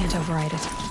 can't override it.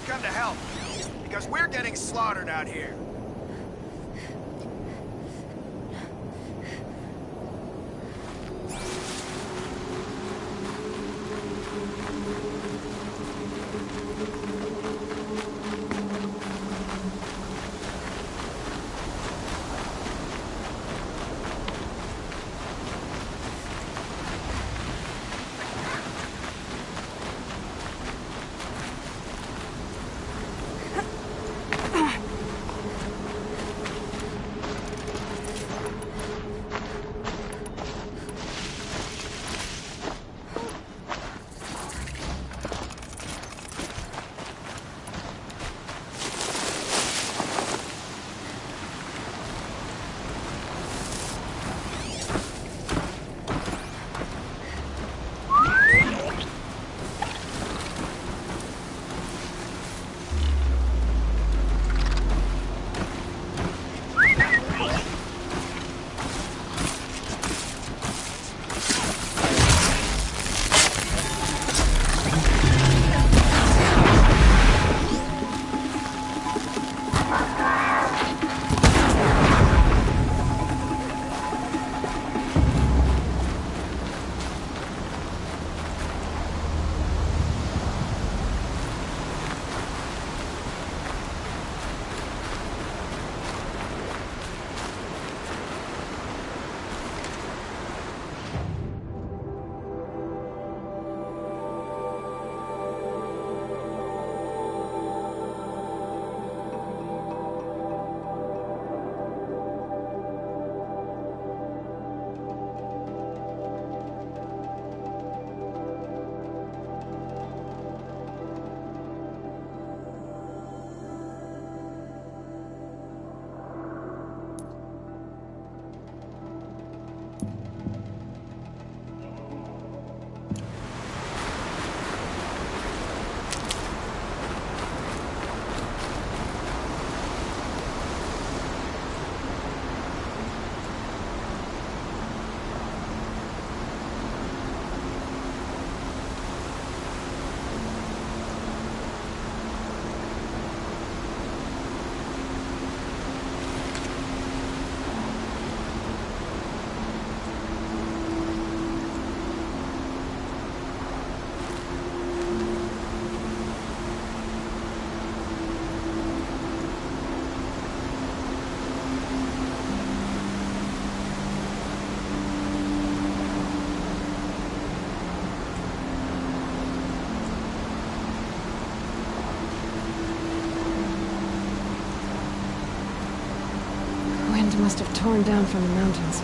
come to help, because we're getting slaughtered out here. must have torn down from the mountains.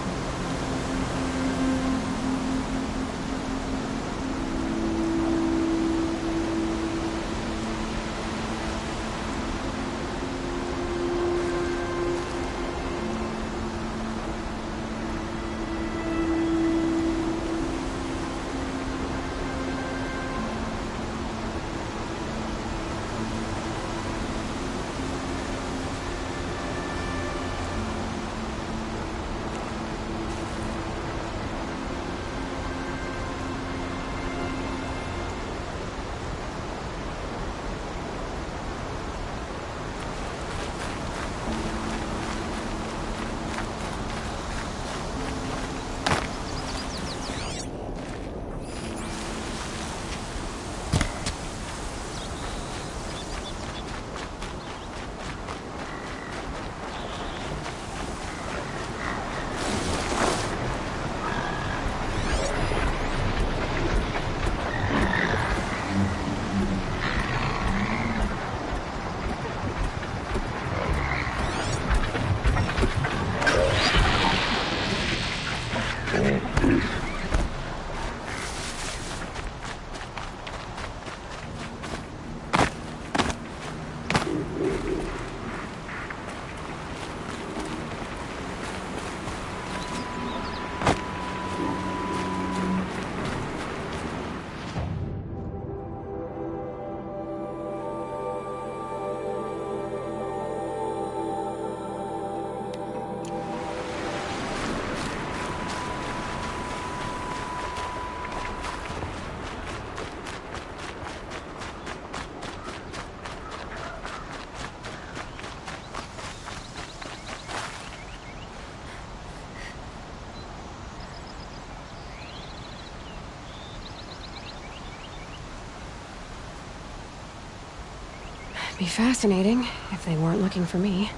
Be fascinating if they weren't looking for me.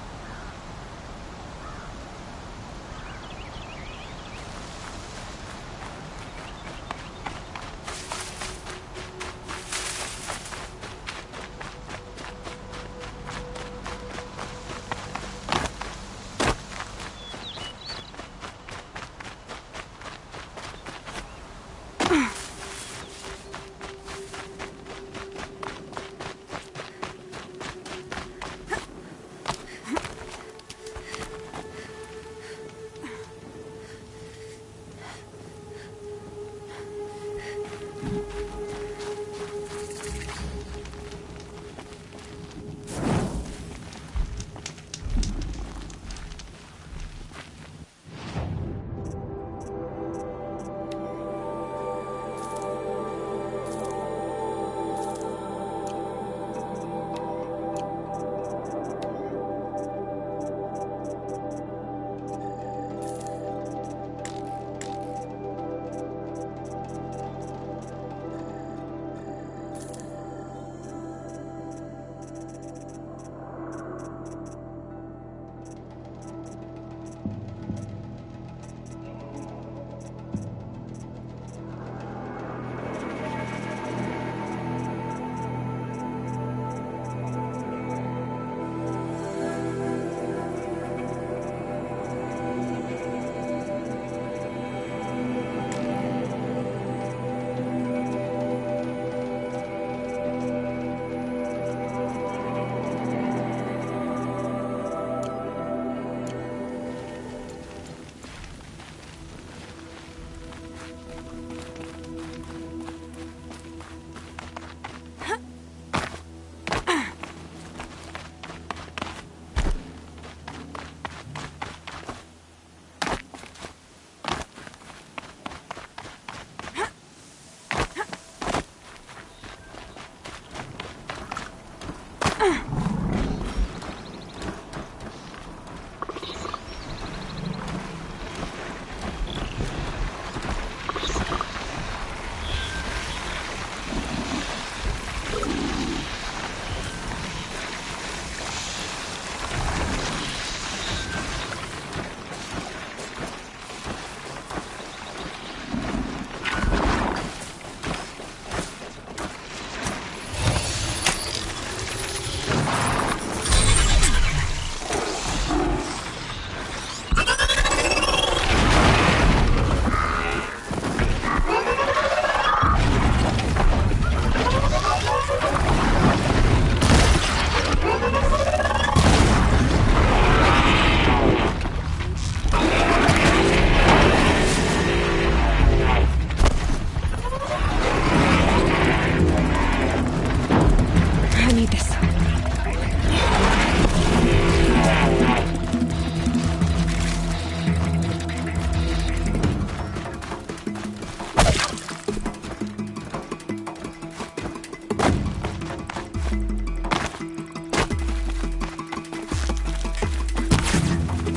need this.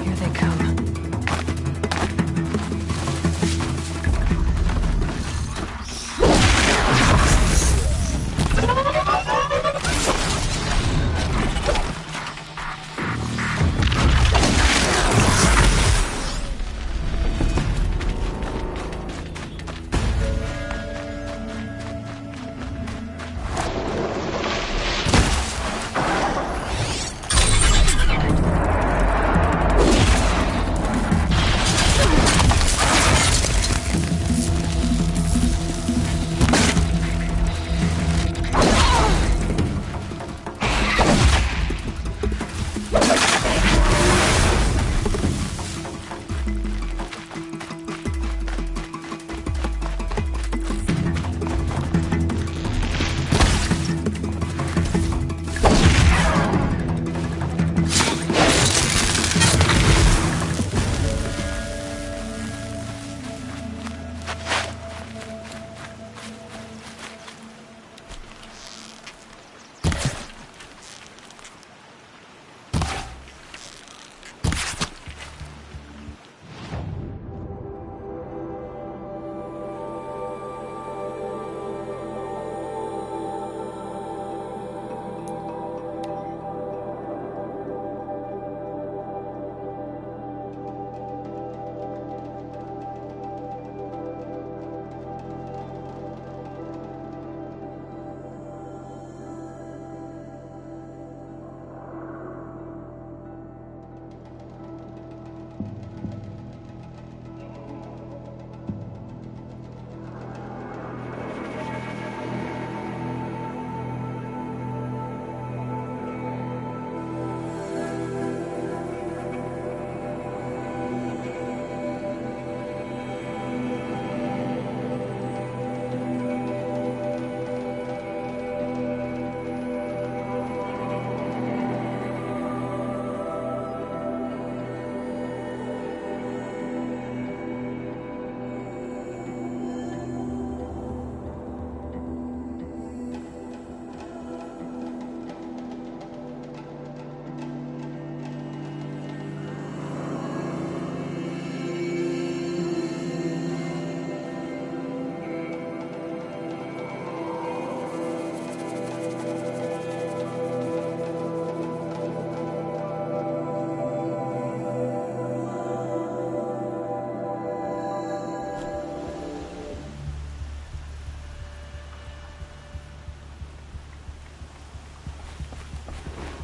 Here they come.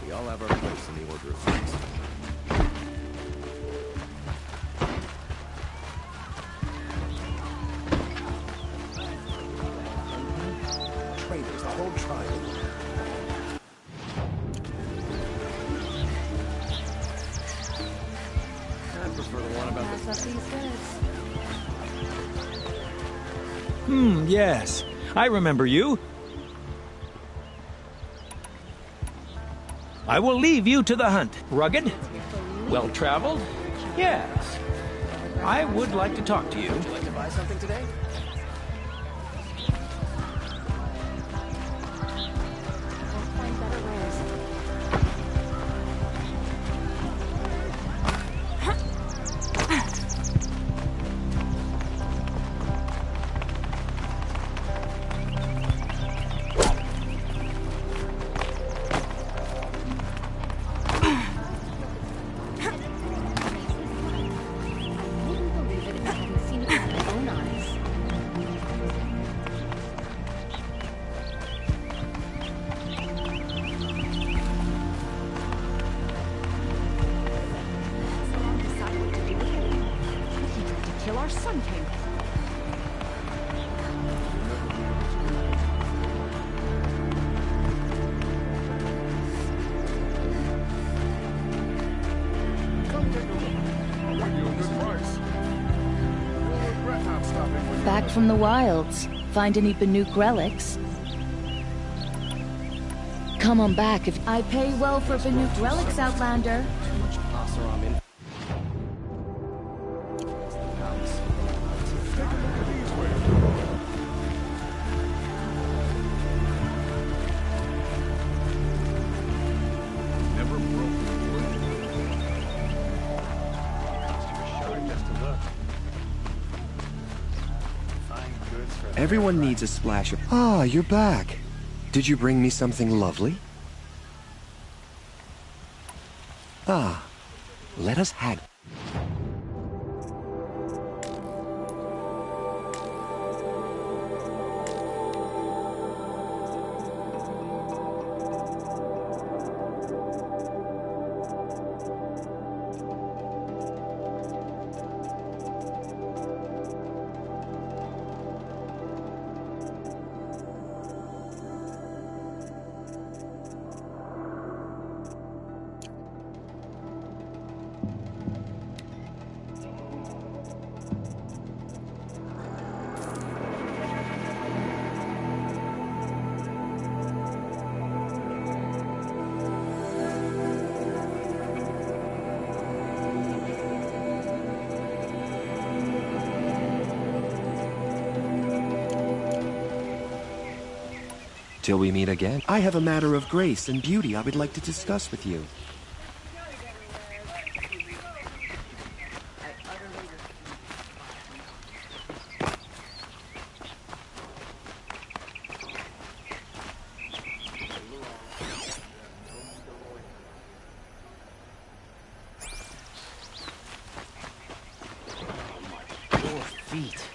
We all have our place in the order of things. Traitors, the whole tribe. I prefer the one about the... Yes. I remember you. I will leave you to the hunt. Rugged? Well-traveled? Yes. I would like to talk to you. Would you like to buy something today? Back from the wilds. Find any Banuk relics? come on back if I pay well for Venute relics, Outlander. Everyone needs a splash of... Ah, you're back. Did you bring me something lovely? Ah, let us haggle. Till we meet again. I have a matter of grace and beauty I would like to discuss with you. Poor feet.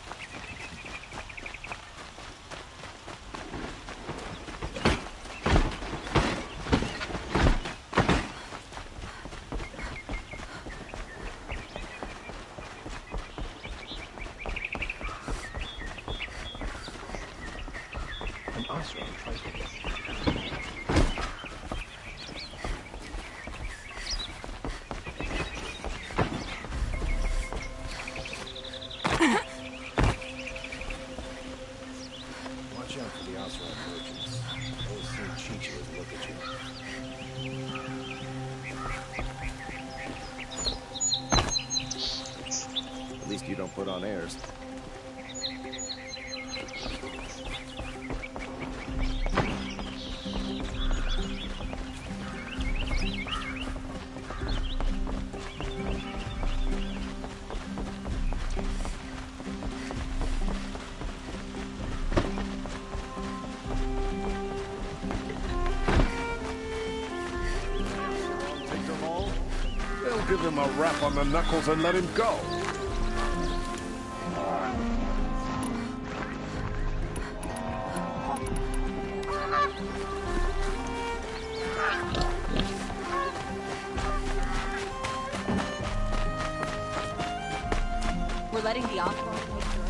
Watch out for the Osram merchants. Those seem cheeky look at you. At least you don't put on airs. They'll give him a rap on the knuckles and let him go. We're letting the Osram take through.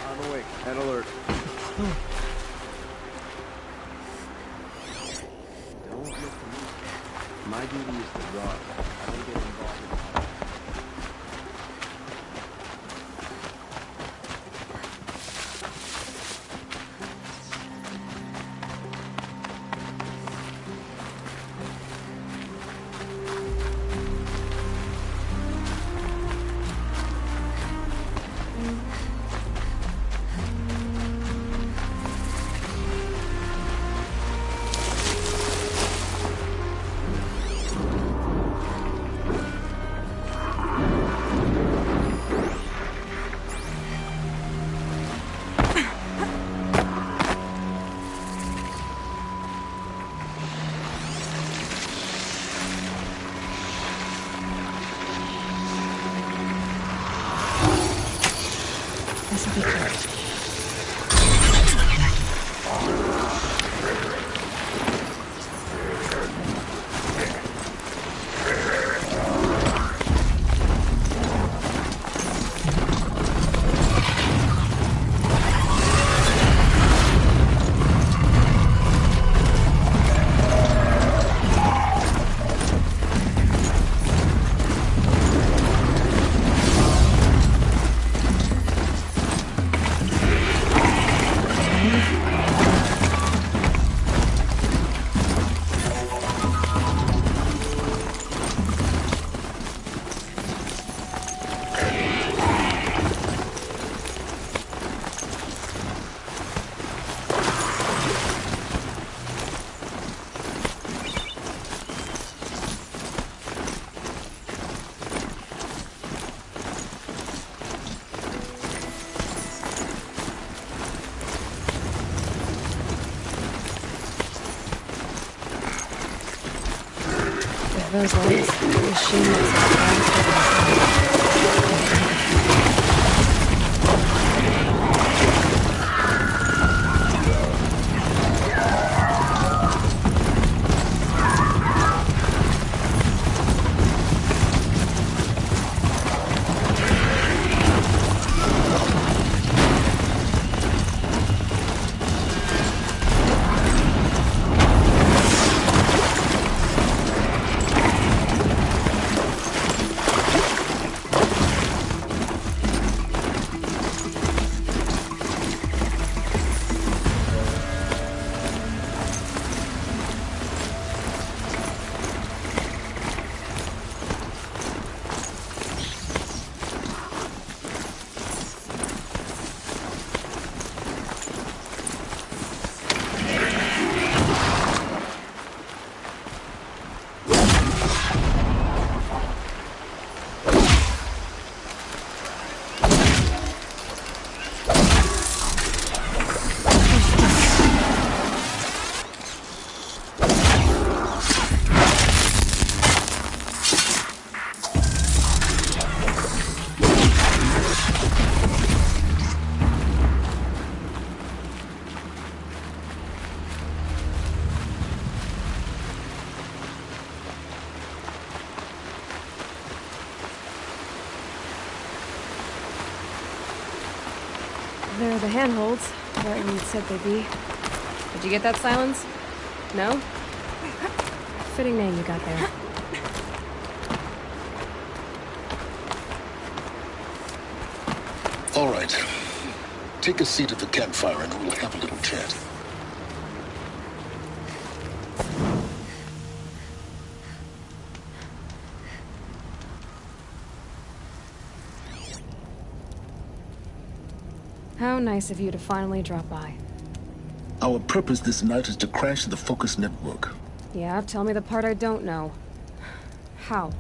I'm awake and alert. Don't look for me. My duty is to guard. I don't get involved in Be careful. Those lights, the machine that's They're the handholds, right where you said they'd be. Did you get that, Silence? No? Fitting name you got there. All right. Take a seat at the campfire and we'll have a little chat. How nice of you to finally drop by. Our purpose this night is to crash the Focus network. Yeah, tell me the part I don't know. How?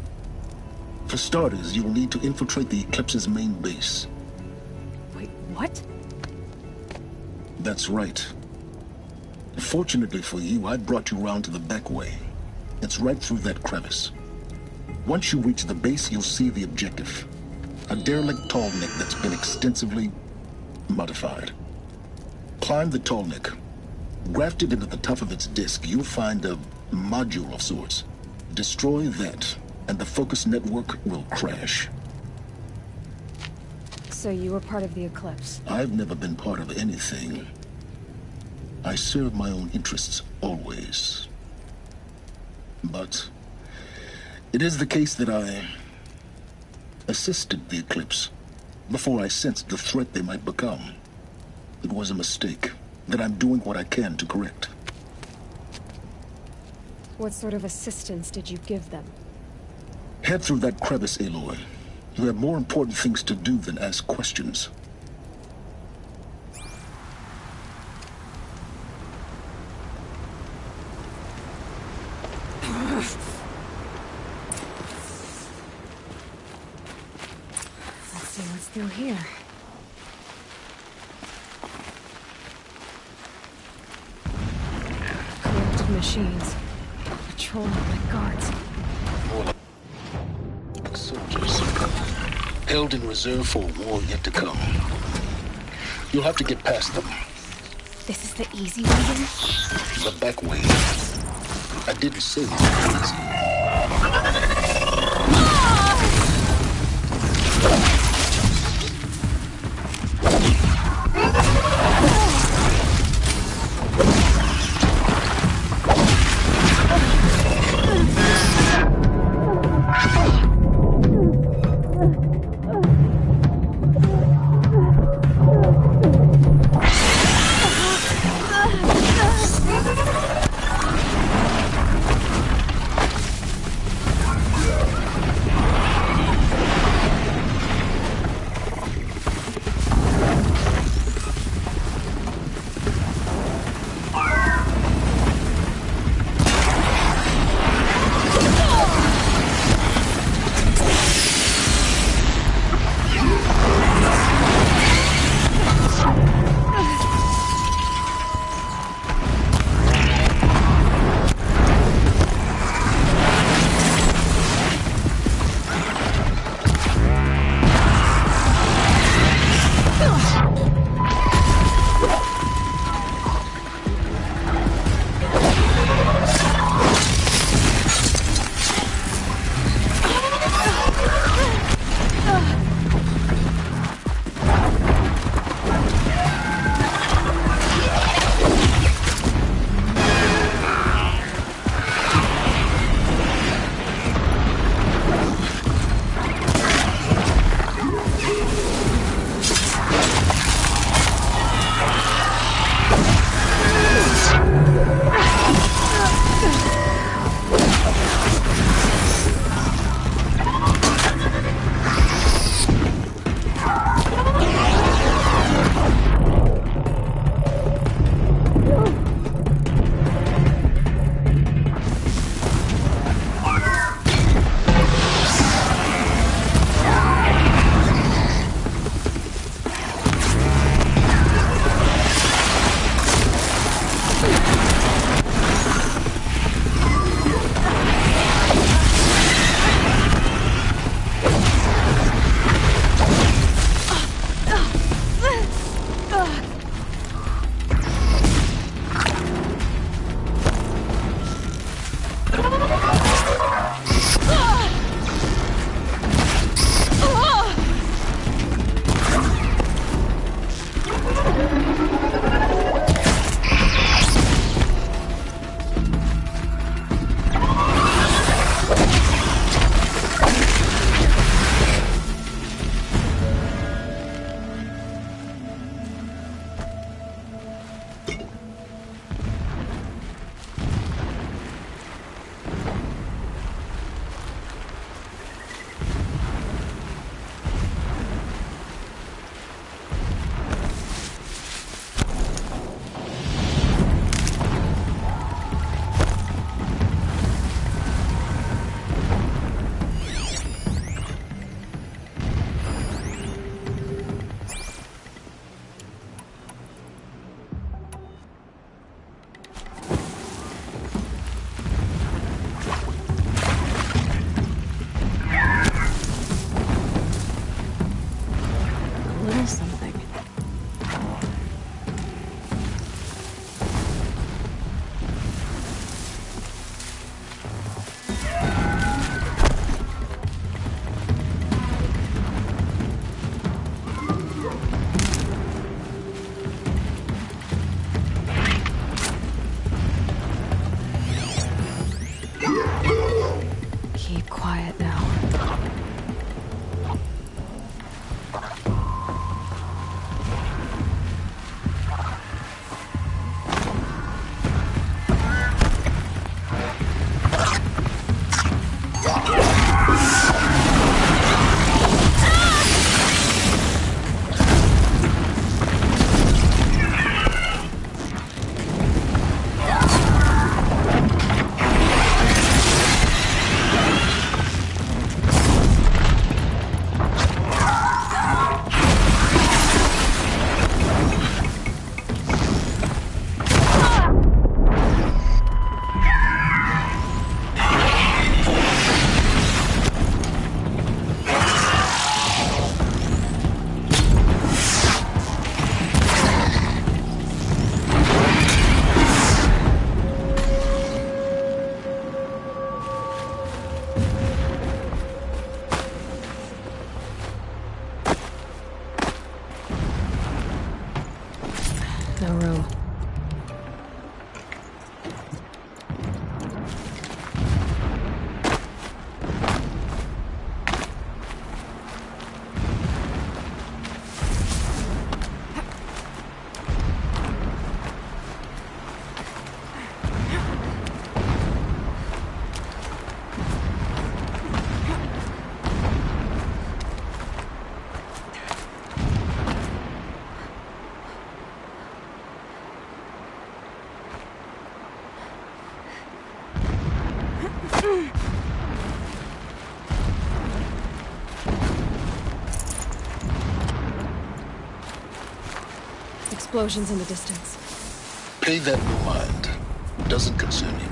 For starters, you'll need to infiltrate the Eclipse's main base. Wait, what? That's right. Fortunately for you, I brought you round to the back way. It's right through that crevice. Once you reach the base, you'll see the objective. A derelict tall neck that's been extensively modified. Climb the tall neck. Grafted into the top of its disk, you'll find a module of sorts. Destroy that, and the Focus network will crash. So you were part of the Eclipse? I've never been part of anything. I serve my own interests, always. But it is the case that I assisted the Eclipse before I sensed the threat they might become. It was a mistake that I'm doing what I can to correct. What sort of assistance did you give them? Head through that crevice, Aloy. You have more important things to do than ask questions. Let's see what's through here. Corrupted machines. Patrolled by guards. More like soldiers. Held in reserve for a war yet to come. You'll have to get past them. This is the easy way in? The back way. I didn't say it was easy. Explosions in the distance. Pay that no mind. Doesn't concern you.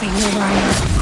They know where I am.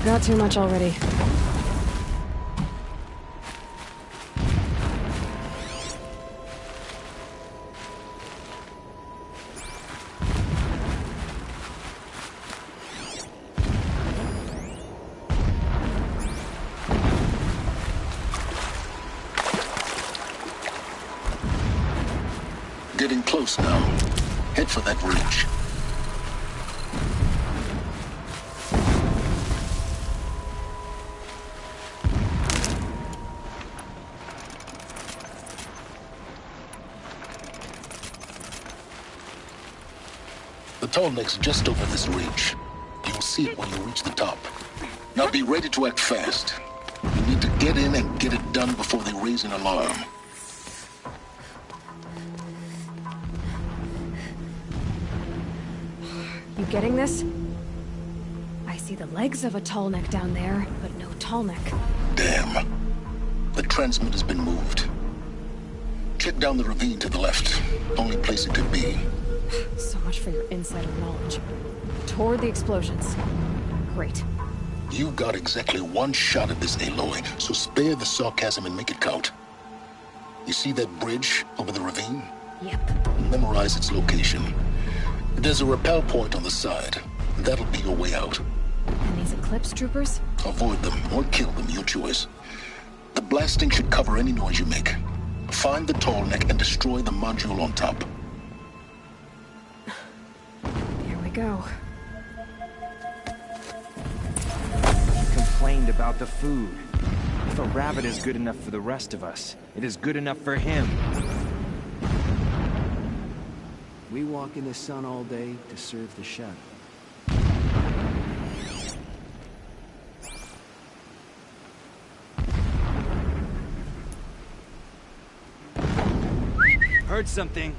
Got too much already. Getting close now. Head for that ridge. The tall neck's just over this ridge. You'll see it when you reach the top. Now be ready to act fast. You need to get in and get it done before they raise an alarm. You getting this? I see the legs of a tall neck down there, but no tall neck. Damn. The transmitter's been moved. Check down the ravine to the left. Only place it could be. So much for your insider knowledge. Toward the explosions. Great. You got exactly one shot at this, Aloy, so spare the sarcasm and make it count. You see that bridge over the ravine? Yep. Memorize its location. There's a rappel point on the side. That'll be your way out. And these Eclipse troopers? Avoid them or kill them, your choice. The blasting should cover any noise you make. Find the tall neck and destroy the module on top. Here we go. He complained about the food. If a rabbit is good enough for the rest of us, it is good enough for him. We walk in the sun all day to serve the shadow. Heard something.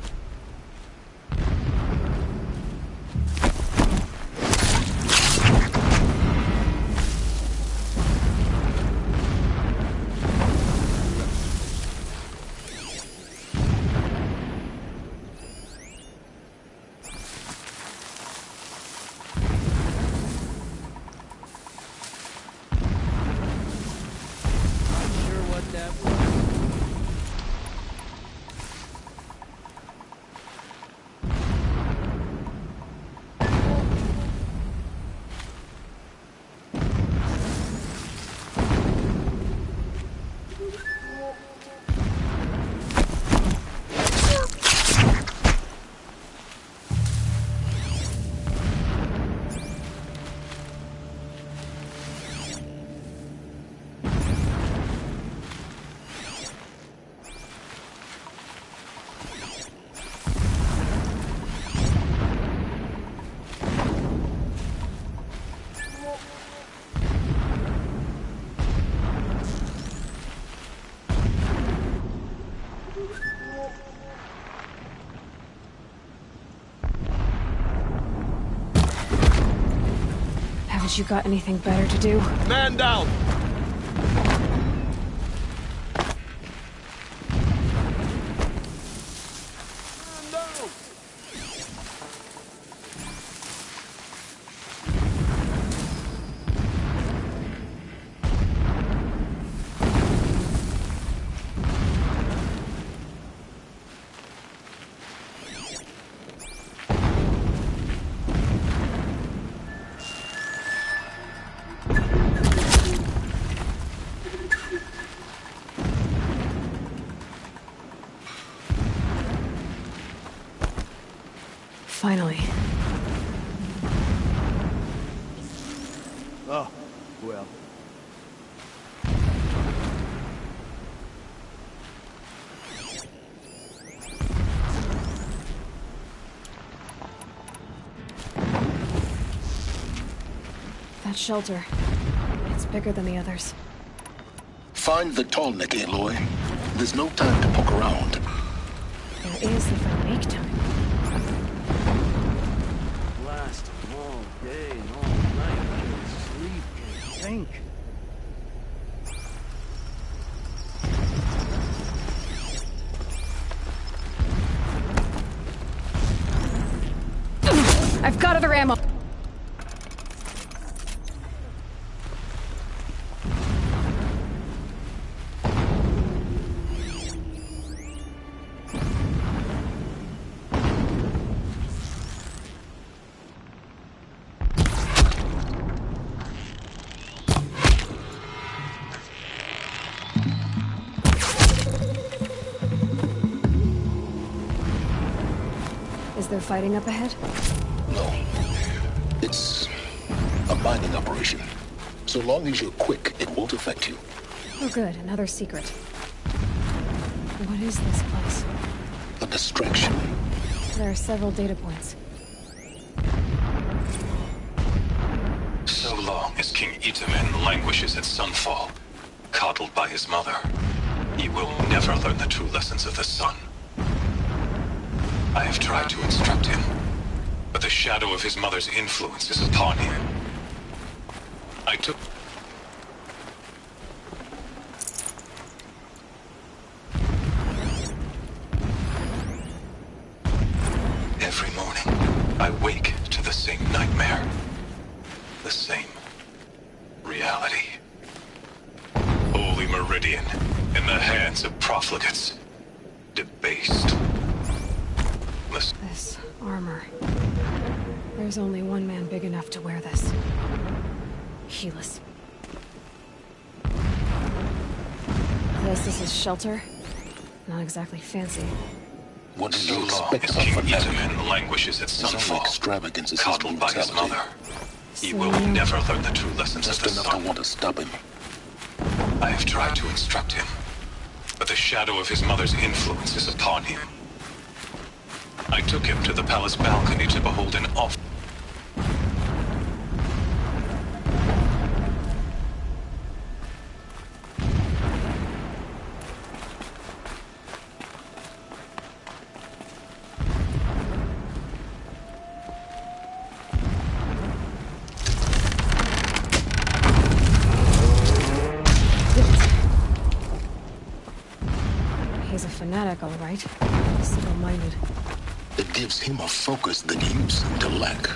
Haven't you got anything better to do? Man down! Finally. Oh, well. That shelter. It's bigger than the others. Find the tall neck, Aloy. There's no time to poke around. There is if I make time. Last all day and all night. Can't sleep, can't think. I've got other ammo. Is there fighting up ahead? No. It's a mining operation. So long as you're quick, it won't affect you. Oh good, another secret. What is this place? A distraction. There are several data points. So long as King Itamen languishes at Sunfall, coddled by his mother, he will never learn the true lessons of the sun. I have tried to instruct him, but the shadow of his mother's influence is upon him. I took... Every morning, I wake to the same nightmare. The same reality. Holy Meridian, in the hands of profligates. Debased. This armor. There's only one man big enough to wear this. Helis. This is his shelter. Not exactly fancy. What do So you long expect as of King a man? Itamen languishes at His only Sunfall, extravagance is his coddled by his brutality. mother, he So will you- never learn the true lessons Just of the enough to sun. want to stop him. I have tried to instruct him, but the shadow of his mother's influence is upon him. I took him to the palace balcony to behold an awful... He's a fanatic, all right. Single-minded. It gives him a focus that you seem to lack.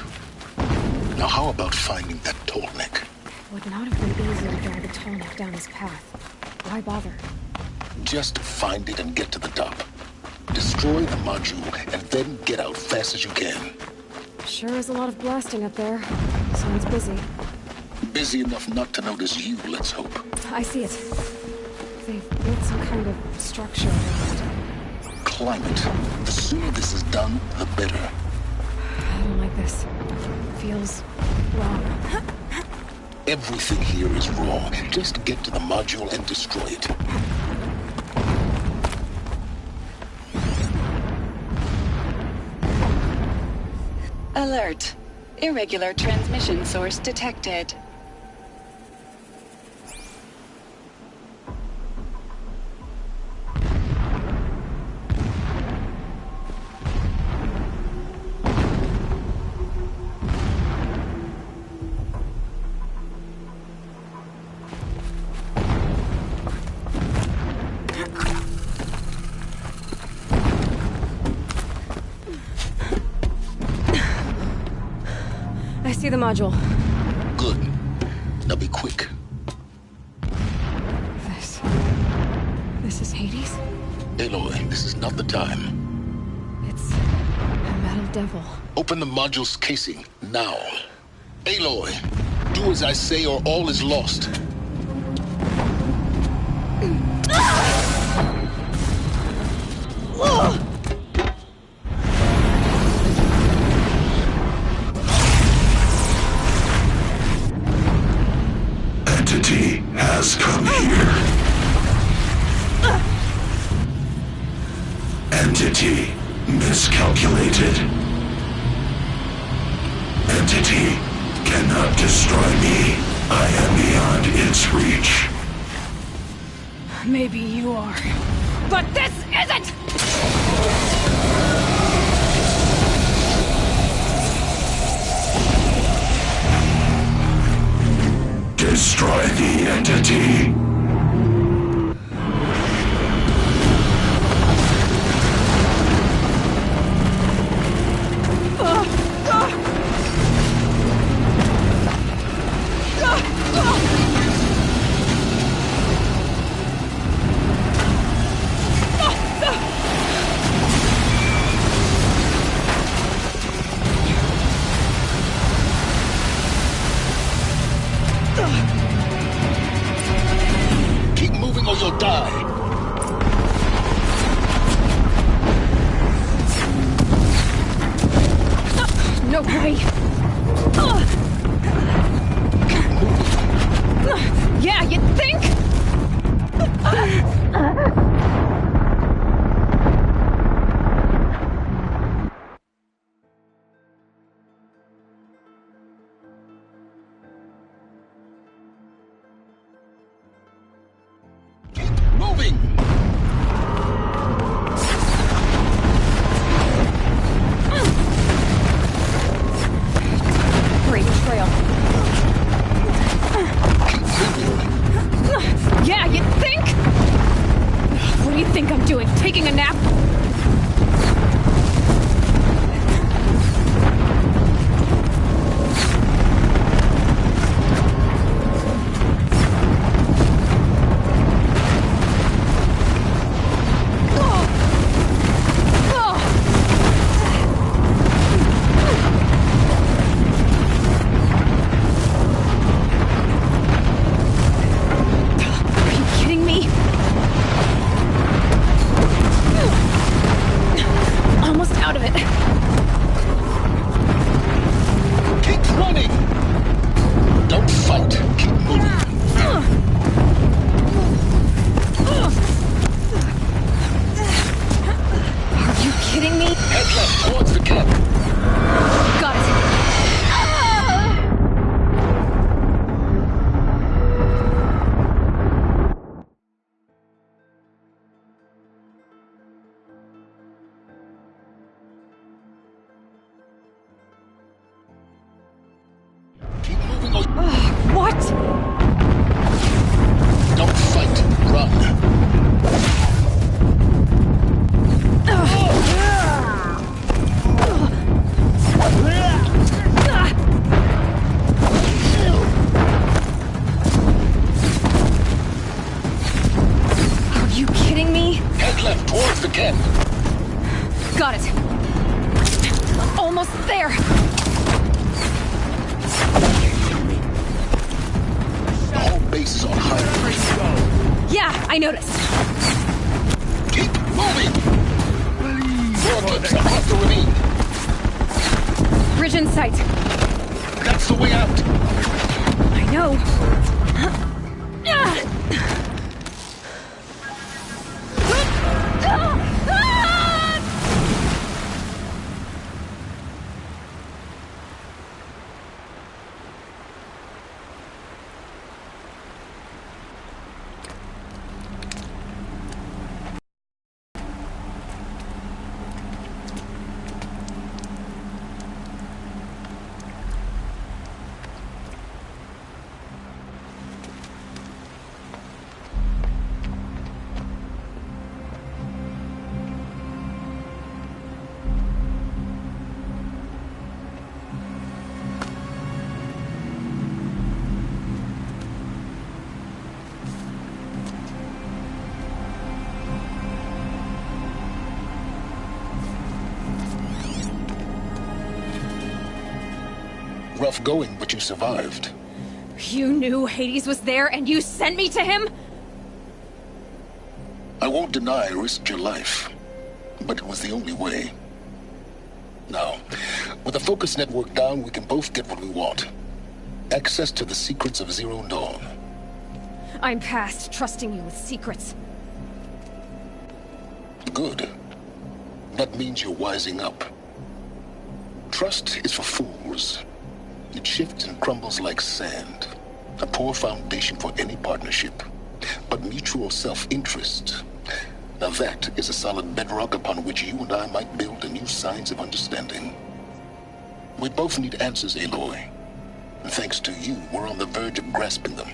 Now how about finding that tall neck? It would not have been easy to drag a tall neck down his path. Why bother? Just find it and get to the top. Destroy the module and then get out fast as you can. Sure is a lot of blasting up there. Sounds busy. Busy enough not to notice you, let's hope. I see it. They've built some kind of structure around it. Climate. The sooner this is done, the better. I don't like this. Feels wrong. Everything here is wrong. Just get to the module and destroy it. Alert. Irregular transmission source detected. I see the module. Good. Now be quick. This is Hades? Aloy, this is not the time. It's a metal devil. Open the module's casing, now. Aloy, do as I say or all is lost. Entity has come here. Entity miscalculated. Entity cannot destroy me. I am beyond its reach. Maybe you are. But this isn't! Destroy the entity. Keep moving or you'll die. No way! Yeah, you think? Moving! Great trail. Yeah, you think? What do you think I'm doing? Taking a nap? Are you kidding me? Head left towards the camp. Got it. Keep moving on. What? Don't fight. Run. Are you kidding me? Head left towards the camp. Got it. Almost there. The whole base is on high alert. Yeah, I noticed. Keep moving. More clips across the ravine. Bridge in sight. That's the way out. I know. Rough going, but you survived. You knew Hades was there and you sent me to him? I won't deny I risked your life, but it was the only way. Now, with the focus network down, we can both get what we want. Access to the secrets of Zero Dawn. I'm past trusting you with secrets. Good. That means you're wising up. Trust is for fools. It shifts and crumbles like sand. A poor foundation for any partnership. But mutual self-interest, now that is a solid bedrock upon which you and I might build a new science of understanding. We both need answers, Aloy. And thanks to you, we're on the verge of grasping them.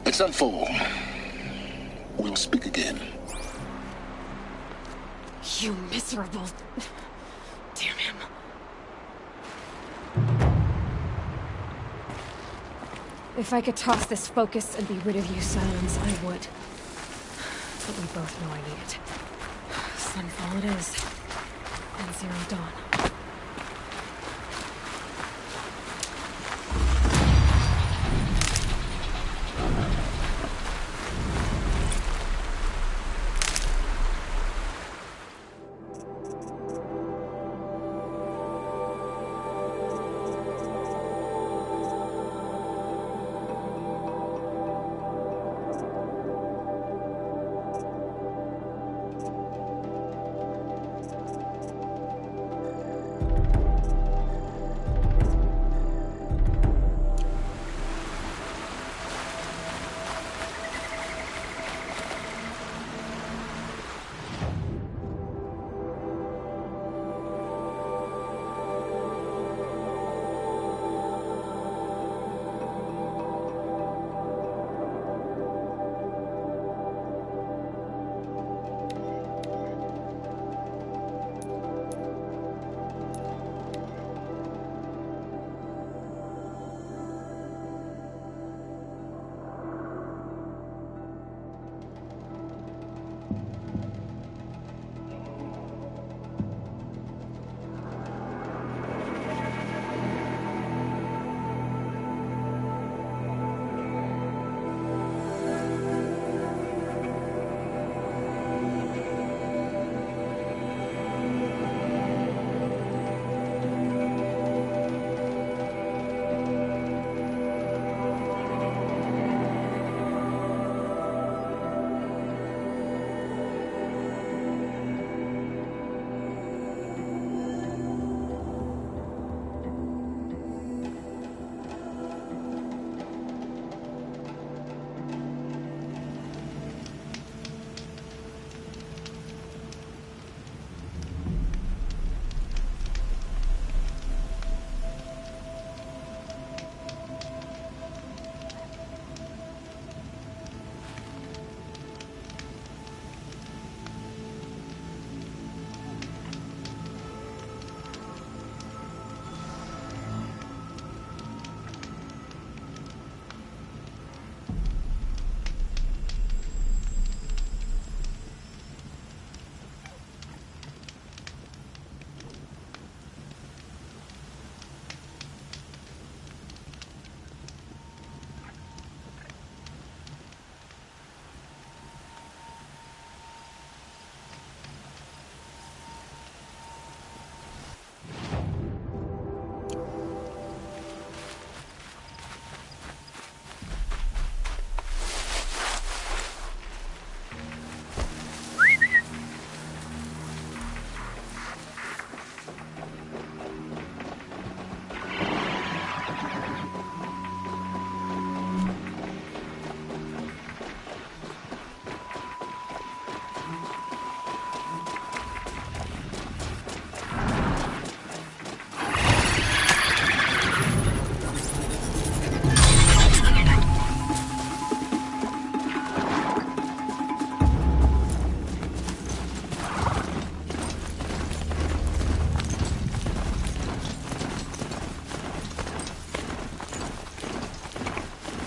It's unfold. We'll speak again. You miserable... Damn him. If I could toss this focus and be rid of you, Silence, I would. But we both know I need it. Sunfall it is. And Zero Dawn.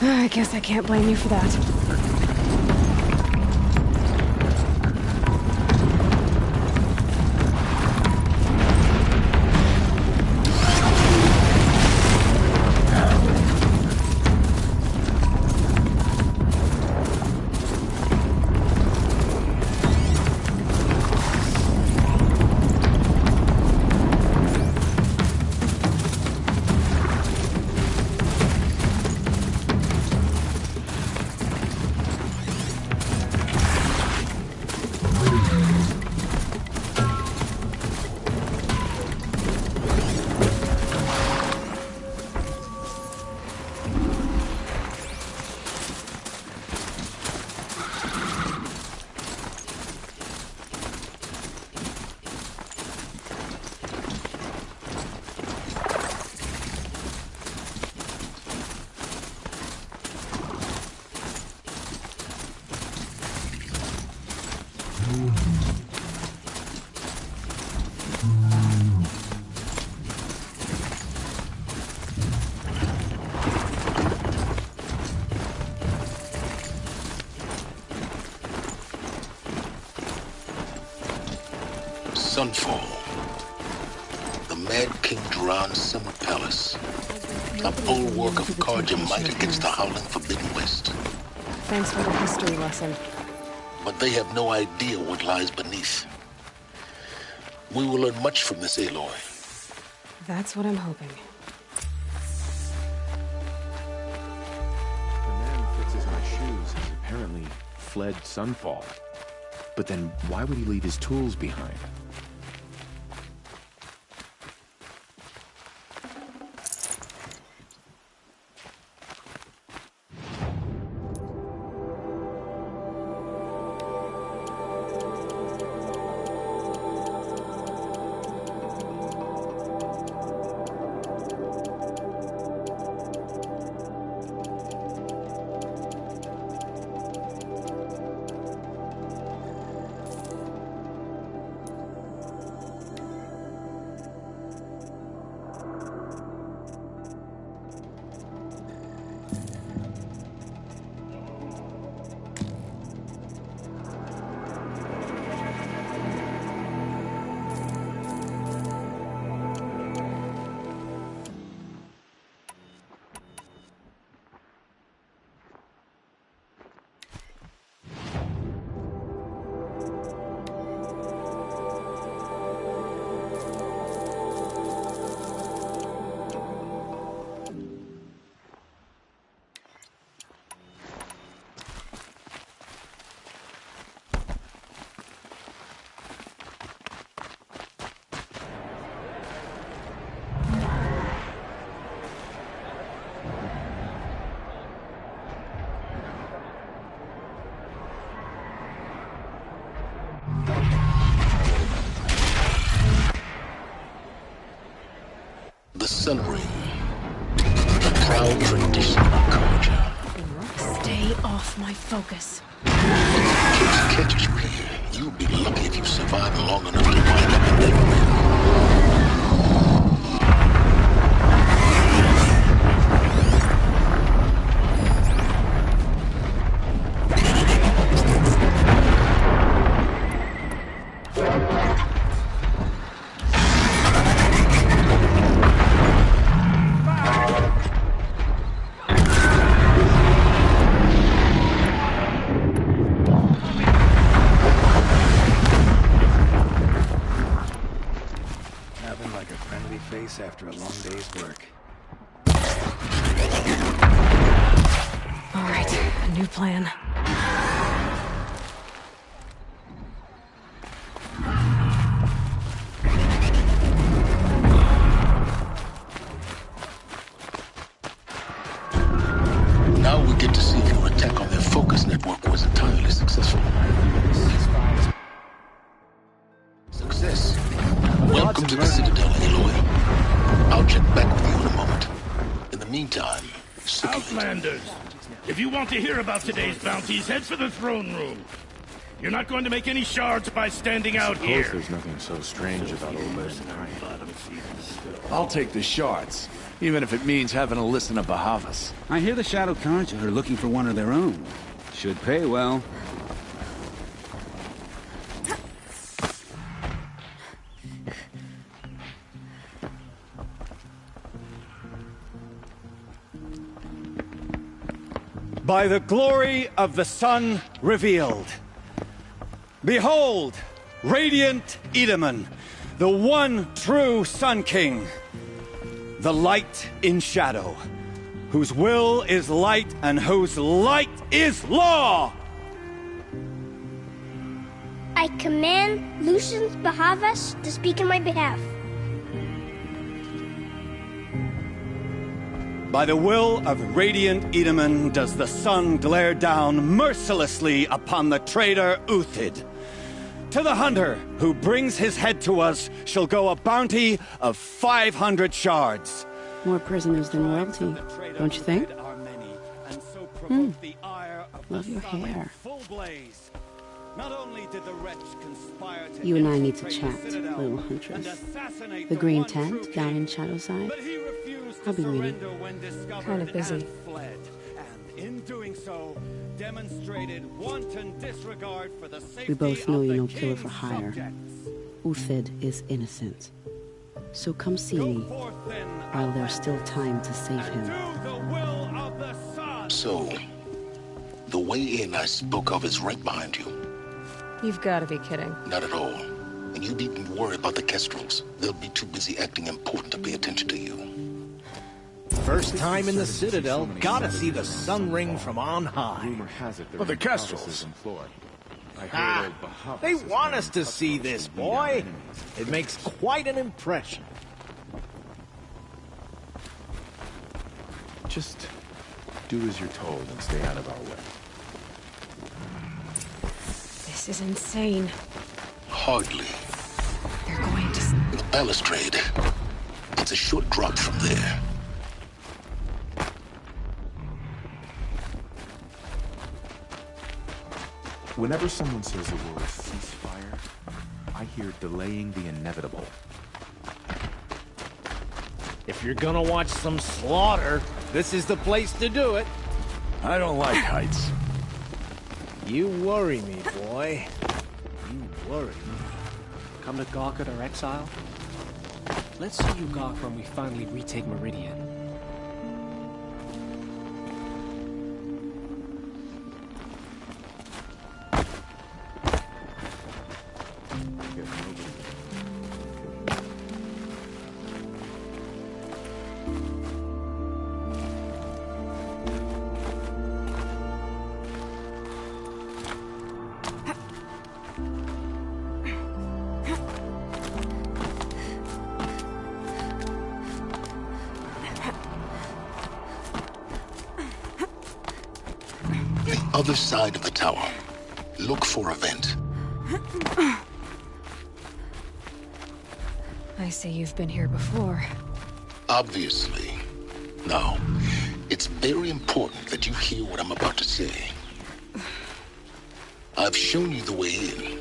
I guess I can't blame you for that. Sunfall. The Mad King Duran's summer palace. A bulwark of Karja might against the howling Forbidden West. Thanks for the history lesson. But they have no idea what lies beneath. We will learn much from this Aloy. That's what I'm hoping. The man who fixes my shoes has apparently fled Sunfall. But then why would he leave his tools behind? The Sun Ring. The proud tradition of Karja. Stay off my focus. If the catches you here, you'll be lucky if you survive long enough to wind up in that ring. After a long day's work. All right, a new plan. Now we get to see if your attack on their focus network was entirely successful. Success. Welcome to the Citadel, Aloy. I'll check back with you in a moment. In the meantime, Outlanders, if you want to hear about today's bounties, head for the throne room. You're not going to make any shards by standing out here. There's nothing so strange about old men dying. I'll take the shards, even if it means having to listen to Bahavas. I hear the Shadow Carja are looking for one of their own. Should pay well. By the glory of the sun revealed. Behold, radiant Edaman, the one true Sun King. The light in shadow, whose will is light and whose light is law! I command Lucius Bahavas to speak in my behalf. By the will of radiant Edaman does the sun glare down mercilessly upon the traitor Uthid. To the hunter who brings his head to us shall go a bounty of 500 shards. More prisoners than royalty, don't you think? Love your hair. You and I need to chat, little huntress. The green tent down in Shadowside. I'll be reading. Kind of busy. In doing so, demonstrated wanton disregard for the safety We both know of you're the no killer for king's hire. subjects. Uthid is innocent. So come see me, while there's still time to save him. So, the way in I spoke of is right behind you. You've got to be kidding. Not at all. And you needn't worry about the Kestrels. They'll be too busy acting important to pay attention to you. First time in the Citadel, gotta see the sun ring from on high. Rumor has it Well, the Kestrels. is employed. I heard old Bahavas They is want an us to see outpost this, to beat our boy. enemies. It makes quite an impression. Just do as you're told and stay out of our way. This is insane. Hardly. They're going to... The balustrade. It's a short drop from there. Whenever someone says the word ceasefire, I hear delaying the inevitable. If you're gonna watch some slaughter, this is the place to do it. I don't like heights. You worry me, boy. You worry me. Come to gawk at our exile? Let's see you gawk when we finally retake Meridian. Other side of the tower. Look for a vent. I see you've been here before. Obviously. Now, it's very important that you hear what I'm about to say. I've shown you the way in,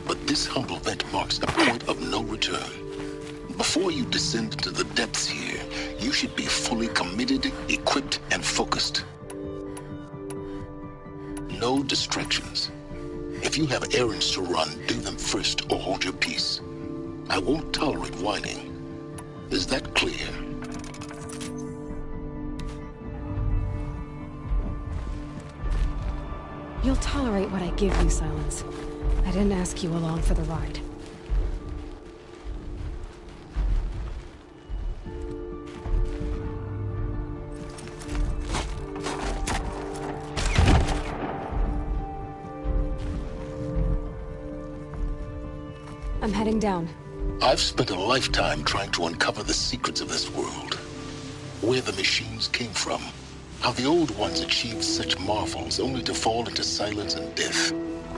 but this humble vent marks a point of no return. Before you descend into the depths here, you should be fully committed, equipped, and focused. No distractions. If you have errands to run, do them first or hold your peace. I won't tolerate whining. Is that clear? You'll tolerate what I give you, Silence. I didn't ask you along for the ride. I'm heading down. I've spent a lifetime trying to uncover the secrets of this world. Where the machines came from. How the old ones achieved such marvels only to fall into silence and death.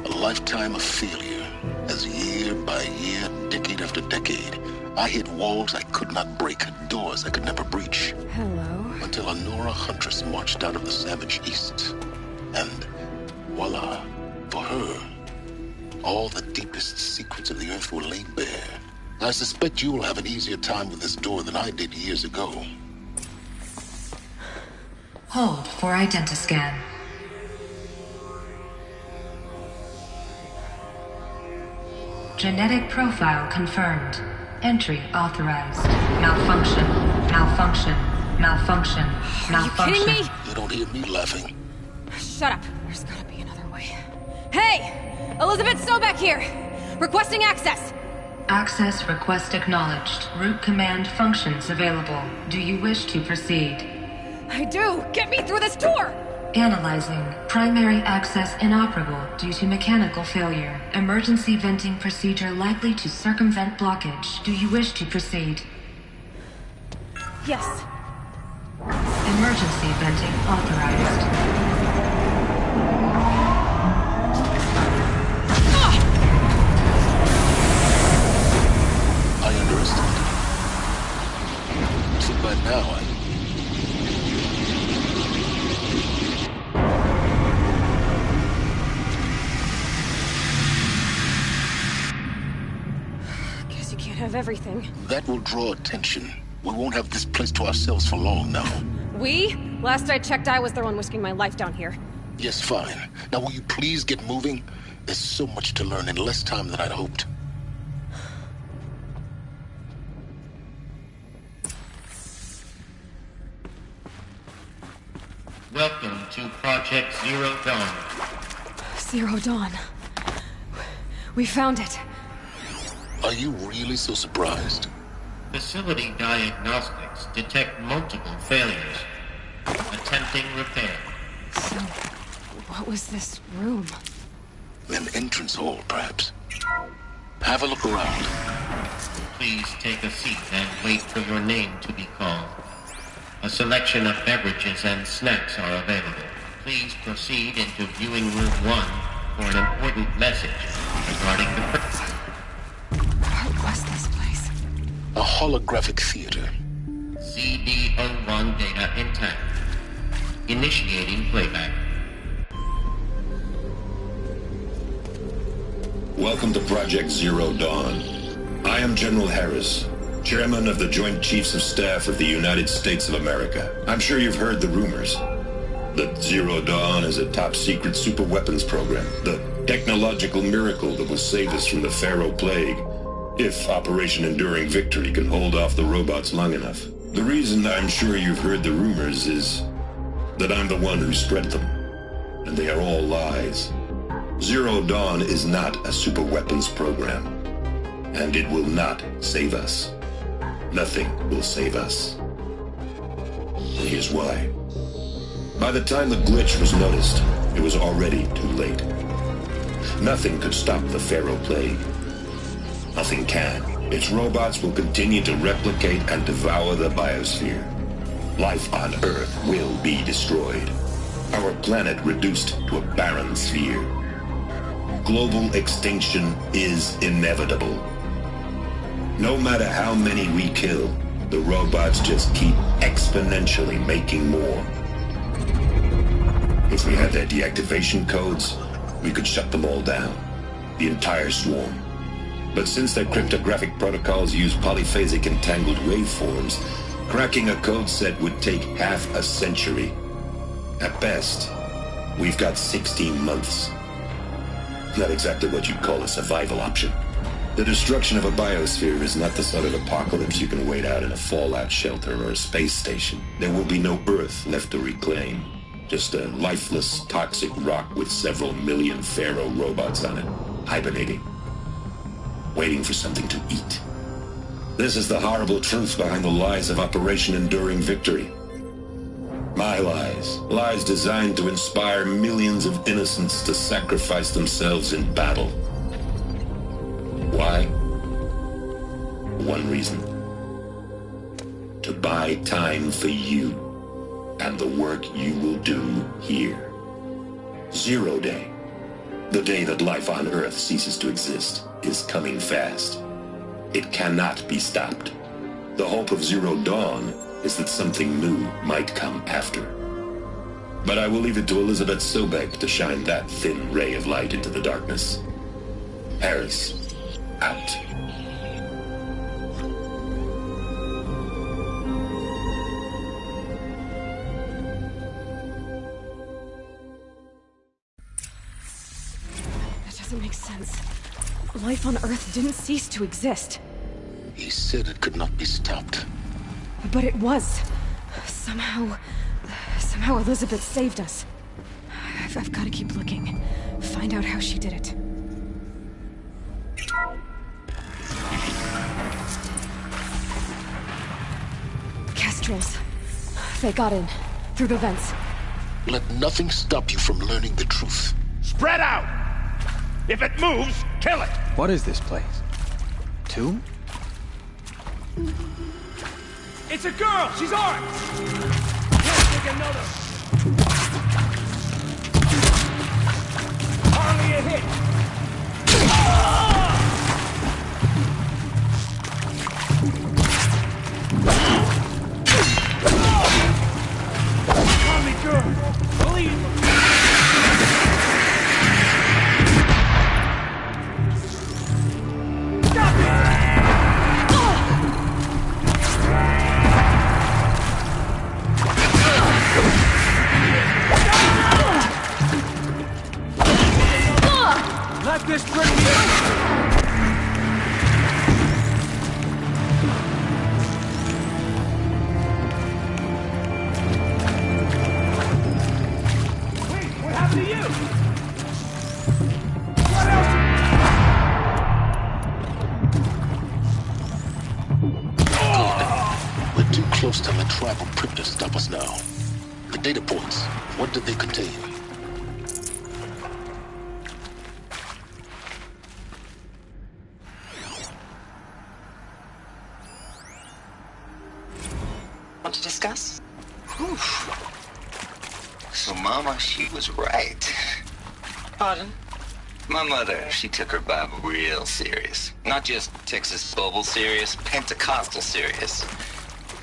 A lifetime of failure. As year by year, decade after decade, I hit walls I could not break, doors I could never breach. Hello. Until a Nora huntress marched out of the savage east. And voila, for her, all the deepest secrets of the Earth were laid bare. I suspect you will have an easier time with this door than I did years ago. Hold for identiscan. Genetic profile confirmed. Entry authorized. Malfunction. Malfunction. Malfunction. Malfunction. Are you kidding me? You don't hear me laughing. Shut up. There's gotta be another way. Hey! Elizabeth Sobek here! Requesting access! Access request acknowledged. Root command functions available. Do you wish to proceed? I do! Get me through this door! Analyzing. Primary access inoperable due to mechanical failure. Emergency venting procedure likely to circumvent blockage. Do you wish to proceed? Yes. Emergency venting authorized. I understand. Too bad now Guess you can't have everything. That will draw attention. We won't have this place to ourselves for long now. We? Last I checked, I was the one risking my life down here. Yes, fine. Now will you please get moving? There's so much to learn in less time than I'd hoped. Welcome to Project Zero Dawn. Zero Dawn. We found it. Are you really so surprised? Facility diagnostics detect multiple failures. Attempting repair. So, what was this room? An entrance hall, perhaps. Have a look around. Please take a seat and wait for your name to be called. A selection of beverages and snacks are available. Please proceed into viewing room 1 for an important message regarding the... What was this place? A holographic theater. CD01 data intact. Initiating playback. Welcome to Project Zero Dawn. I am General Harris, Chairman of the Joint Chiefs of Staff of the United States of America. I'm sure you've heard the rumors that Zero Dawn is a top-secret superweapons program, the technological miracle that will save us from the Pharaoh Plague, if Operation Enduring Victory can hold off the robots long enough. The reason I'm sure you've heard the rumors is that I'm the one who spread them, and they are all lies. Zero Dawn is not a superweapons program, and it will not save us. Nothing will save us. Here's why. By the time the glitch was noticed, it was already too late. Nothing could stop the Pharaoh Plague. Nothing can. Its robots will continue to replicate and devour the biosphere. Life on Earth will be destroyed. Our planet reduced to a barren sphere. Global extinction is inevitable. No matter how many we kill, the robots just keep exponentially making more. If we had their deactivation codes, we could shut them all down. The entire swarm. But since their cryptographic protocols use polyphasic entangled waveforms, cracking a code set would take half a century. At best, we've got 16 months. Not exactly what you'd call a survival option. The destruction of a biosphere is not the sort of apocalypse you can wait out in a fallout shelter or a space station. There will be no Earth left to reclaim. Just a lifeless, toxic rock with several million Pharaoh robots on it, hibernating, waiting for something to eat. This is the horrible truth behind the lies of Operation Enduring Victory. My lies. Lies designed to inspire millions of innocents to sacrifice themselves in battle. Why? One reason. To buy time for you and the work you will do here. Zero Day, the day that life on Earth ceases to exist, is coming fast. It cannot be stopped. The hope of Zero Dawn is that something new might come after. But I will leave it to Elizabeth Sobek to shine that thin ray of light into the darkness. Harris, out. That doesn't make sense. Life on Earth didn't cease to exist. He said it could not be stopped. But it was. Somehow Elizabeth saved us. I've got to keep looking. Find out how she did it. Kestrels. They got in. Through the vents. Let nothing stop you from learning the truth. Spread out! If it moves, kill it! What is this place? Tomb? It's a girl! She's armed! Can't take another! Hardly a hit! Call me girl! Believe me! Let this bring me Wait, what happened to you? What else? We're too close to the tribal prick to stop us now. The data points, what did they contain? Want to discuss? Whew. So Mama, she was right. Pardon? My mother, she took her Bible real serious. Not just Texas Bible serious, Pentecostal serious.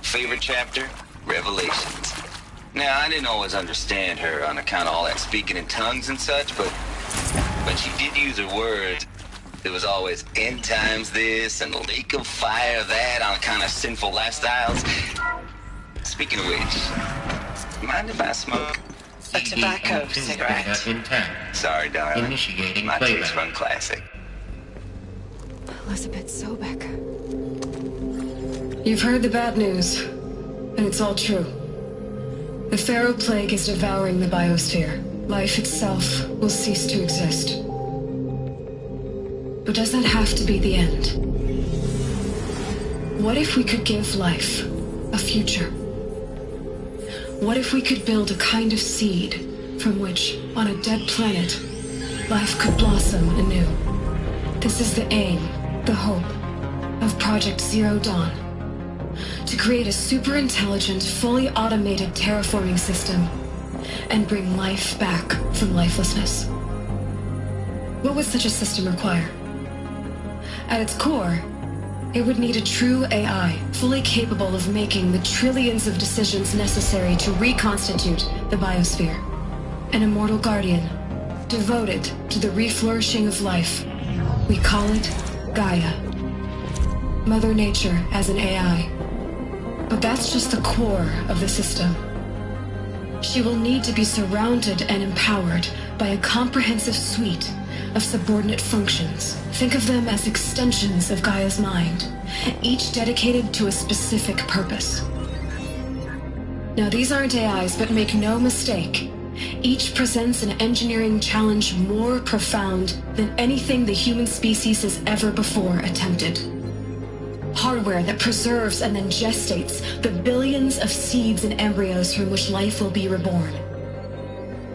Favorite chapter? Revelations. Now, I didn't always understand her on account of all that speaking in tongues and such, but when she did use her words, there was always end times this and lake of fire that on account of sinful lifestyles. Speaking of which, mind if I smoke a tobacco cigarette? Sorry, darling. Initiating My playback. taste run classic. Elizabeth Sobek. You've heard the bad news, and it's all true. The Pharaoh Plague is devouring the biosphere. Life itself will cease to exist. But does that have to be the end? What if we could give life a future? What if we could build a kind of seed from which, on a dead planet, life could blossom anew? This is the aim, the hope, of Project Zero Dawn. To create a super-intelligent, fully automated terraforming system and bring life back from lifelessness. What would such a system require? At its core, it would need a true AI, fully capable of making the trillions of decisions necessary to reconstitute the biosphere. An immortal guardian, devoted to the reflourishing of life. We call it Gaia. Mother Nature as an AI. But that's just the core of the system. She will need to be surrounded and empowered by a comprehensive suite of subordinate functions. Think of them as extensions of Gaia's mind, each dedicated to a specific purpose. Now, these aren't AIs, but make no mistake, each presents an engineering challenge more profound than anything the human species has ever before attempted. Hardware that preserves and then gestates the billions of seeds and embryos from which life will be reborn.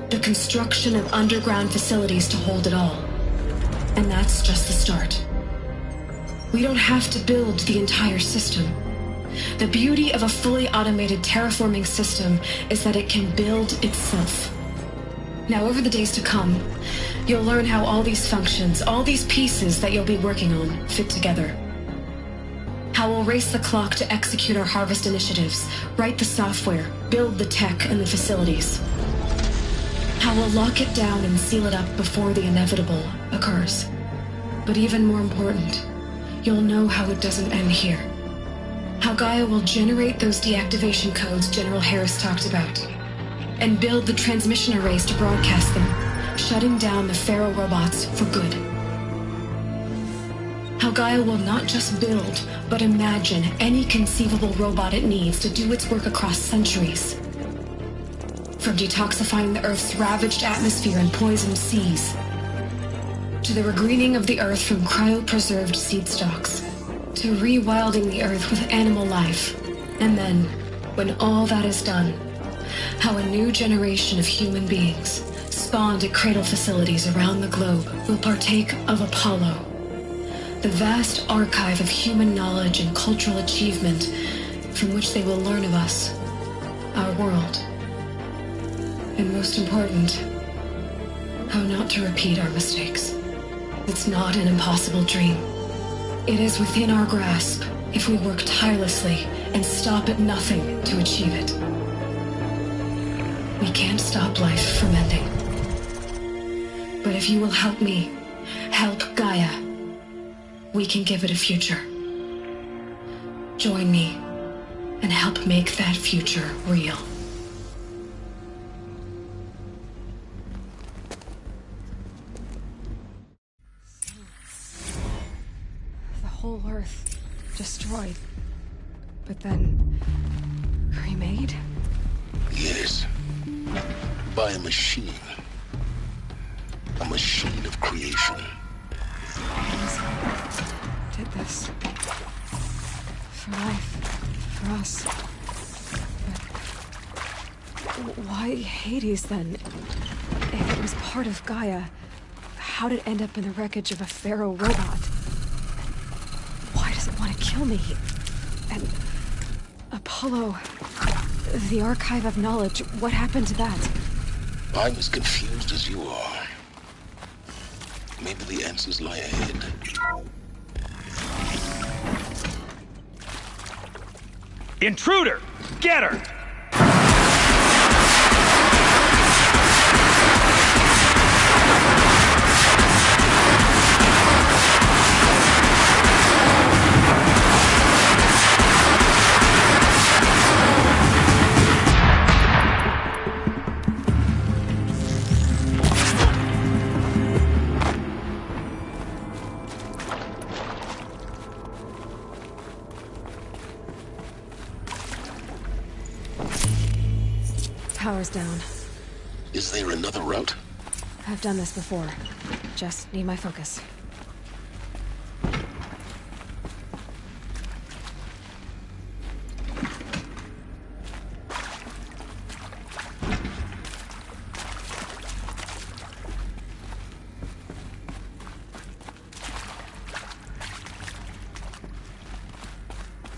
The construction of underground facilities to hold it all. And that's just the start. We don't have to build the entire system. The beauty of a fully automated terraforming system is that it can build itself. Now, over the days to come, you'll learn how all these functions, all these pieces that you'll be working on, fit together. How we'll race the clock to execute our harvest initiatives, write the software, build the tech and the facilities. How we'll lock it down and seal it up before the inevitable occurs. But even more important, you'll know how it doesn't end here. How Gaia will generate those deactivation codes General Harris talked about, and build the transmission arrays to broadcast them, shutting down the Pharaoh robots for good. How Gaia will not just build, but imagine any conceivable robot it needs to do its work across centuries. From detoxifying the Earth's ravaged atmosphere and poisoned seas, to the regreening of the Earth from cryopreserved seed stalks, to rewilding the Earth with animal life. And then, when all that is done, how a new generation of human beings, spawned at cradle facilities around the globe, will partake of Apollo, the vast archive of human knowledge and cultural achievement from which they will learn of us, our world. And most important, how not to repeat our mistakes. It's not an impossible dream. It is within our grasp if we work tirelessly and stop at nothing to achieve it. We can't stop life from ending. But if you will help me, help Gaia, we can give it a future. Join me and help make that future real. The whole Earth destroyed, but then remade? Yes. By a machine. A machine of creation. Did this. For life. For us. But why Hades then? If it was part of Gaia, how did it end up in the wreckage of a Pharaoh robot? Why does it want to kill me? And Apollo, the archive of knowledge, what happened to that? I'm as confused as you are. Maybe the answers lie ahead. Intruder! Get her! Power's down. Is there another route? I've done this before. Just need my focus.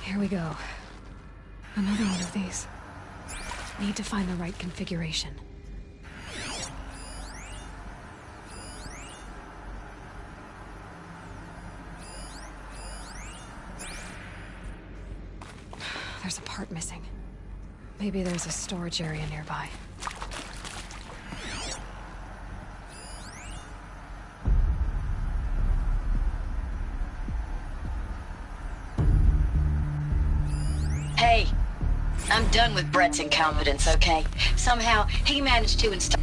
Here we go. Another one of these. Need to find the right configuration. There's a part missing. Maybe there's a storage area nearby. Hey, I'm done with Brett's incompetence, okay? Somehow, he managed to install...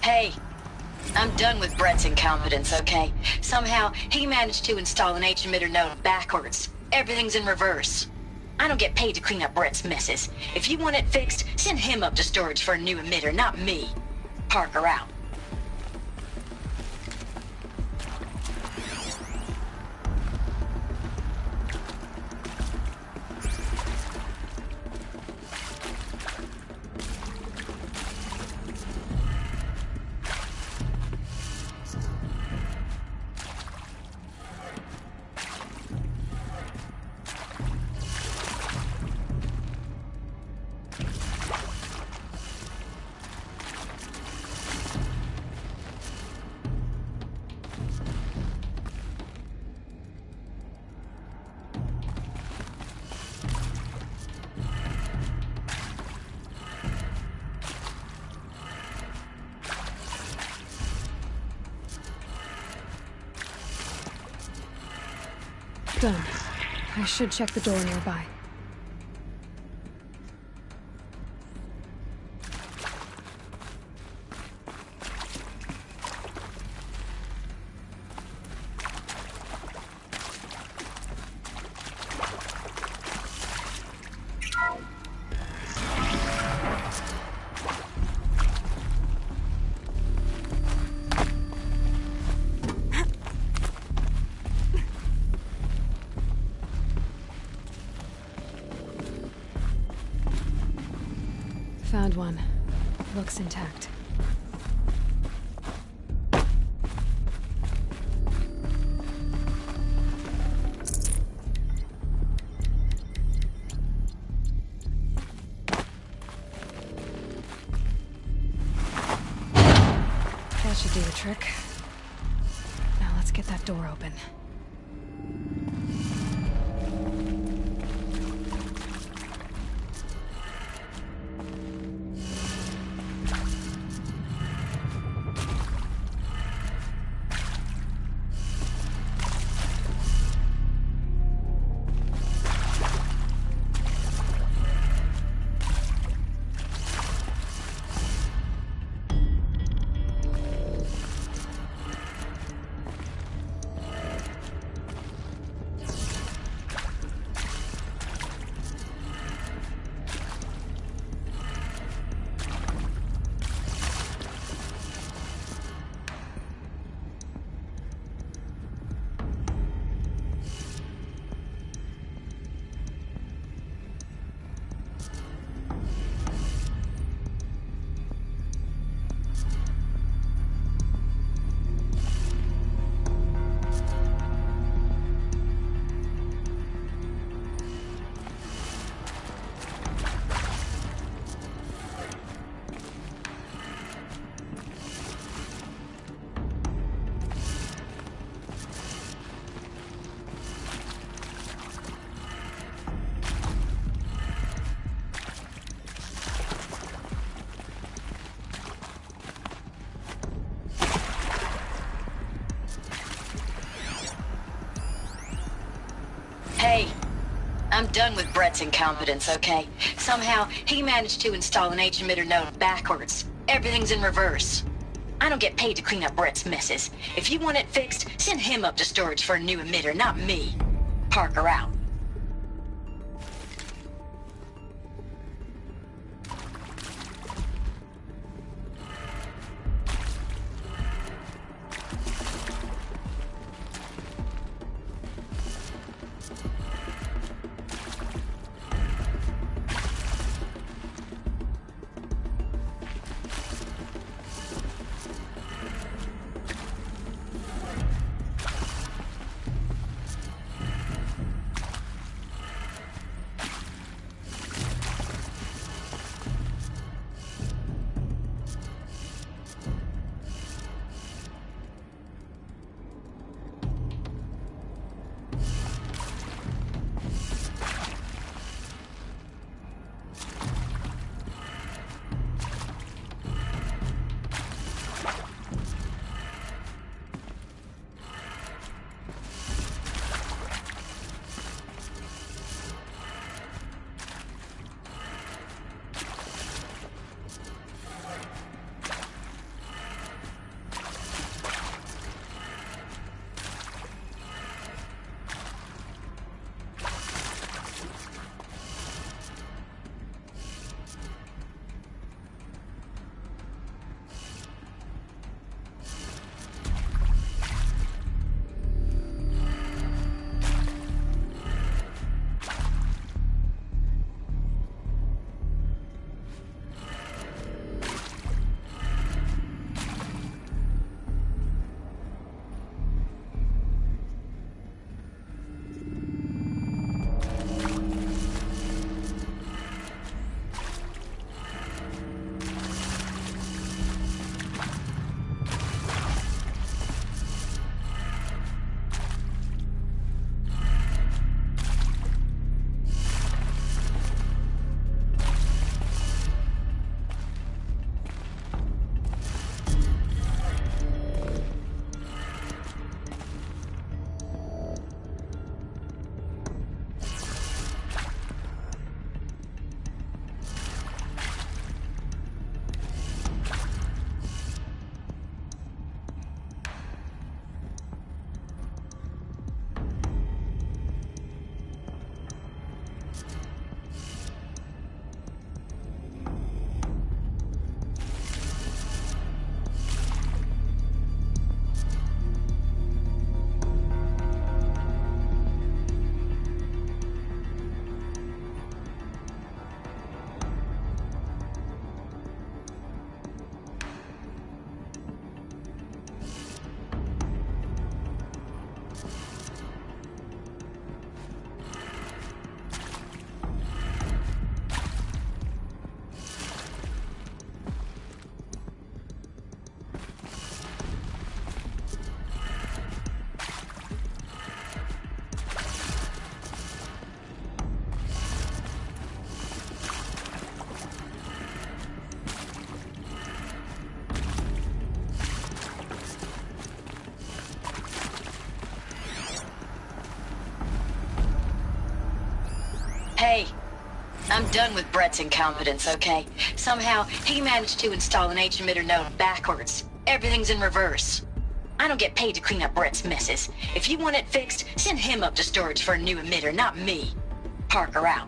Hey, I'm done with Brett's incompetence, okay? Somehow, he managed to install an H-emitter node backwards. Everything's in reverse. I don't get paid to clean up Brett's messes. If you want it fixed, send him up to storage for a new emitter, not me. Parker out. Done. I should check the door nearby. Found one. Looks intact. That should do the trick. Now let's get that door open. Hey, I'm done with Brett's incompetence, okay? Somehow, he managed to install an H-emitter node backwards. Everything's in reverse. I don't get paid to clean up Brett's messes. If you want it fixed, send him up to storage for a new emitter, not me. Parker out. I'm done with Brett's incompetence, okay? Somehow, he managed to install an H-emitter node backwards. Everything's in reverse. I don't get paid to clean up Brett's messes. If you want it fixed, send him up to storage for a new emitter, not me. Parker out.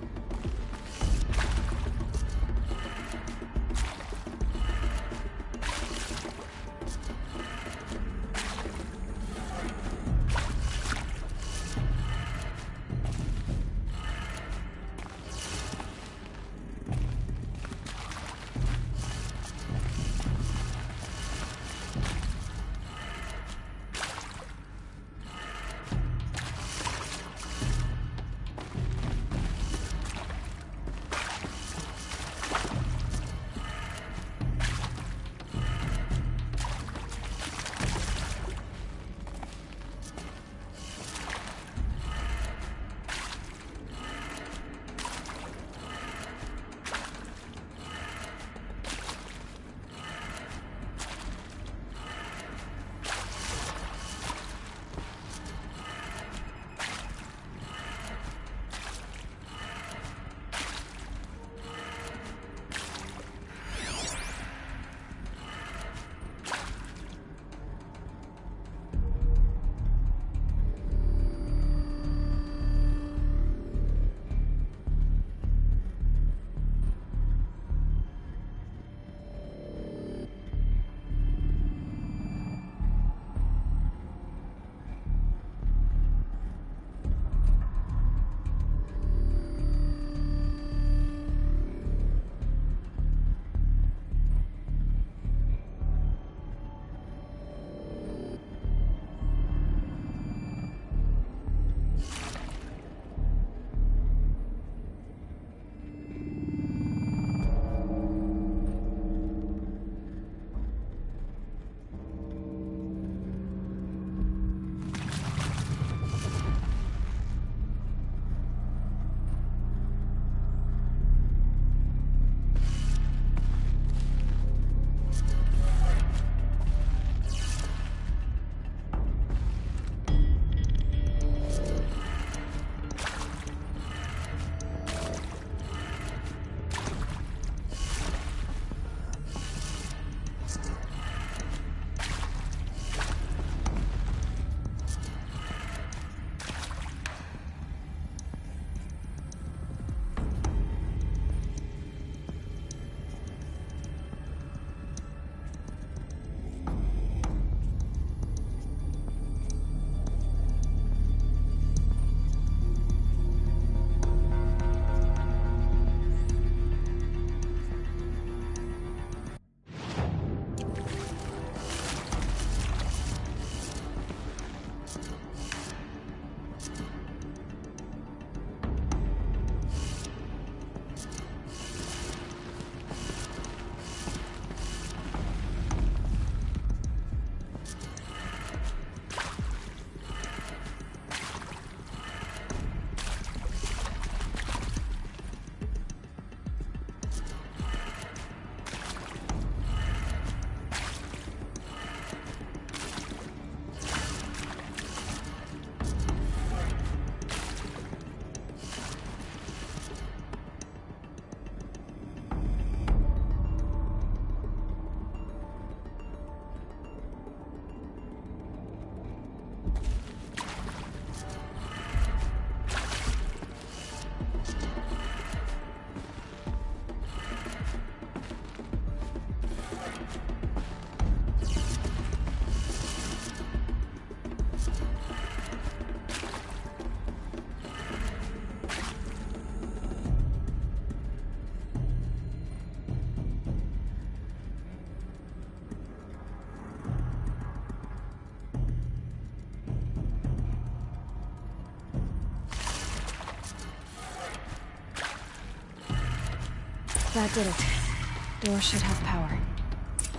That did it. Door should have power.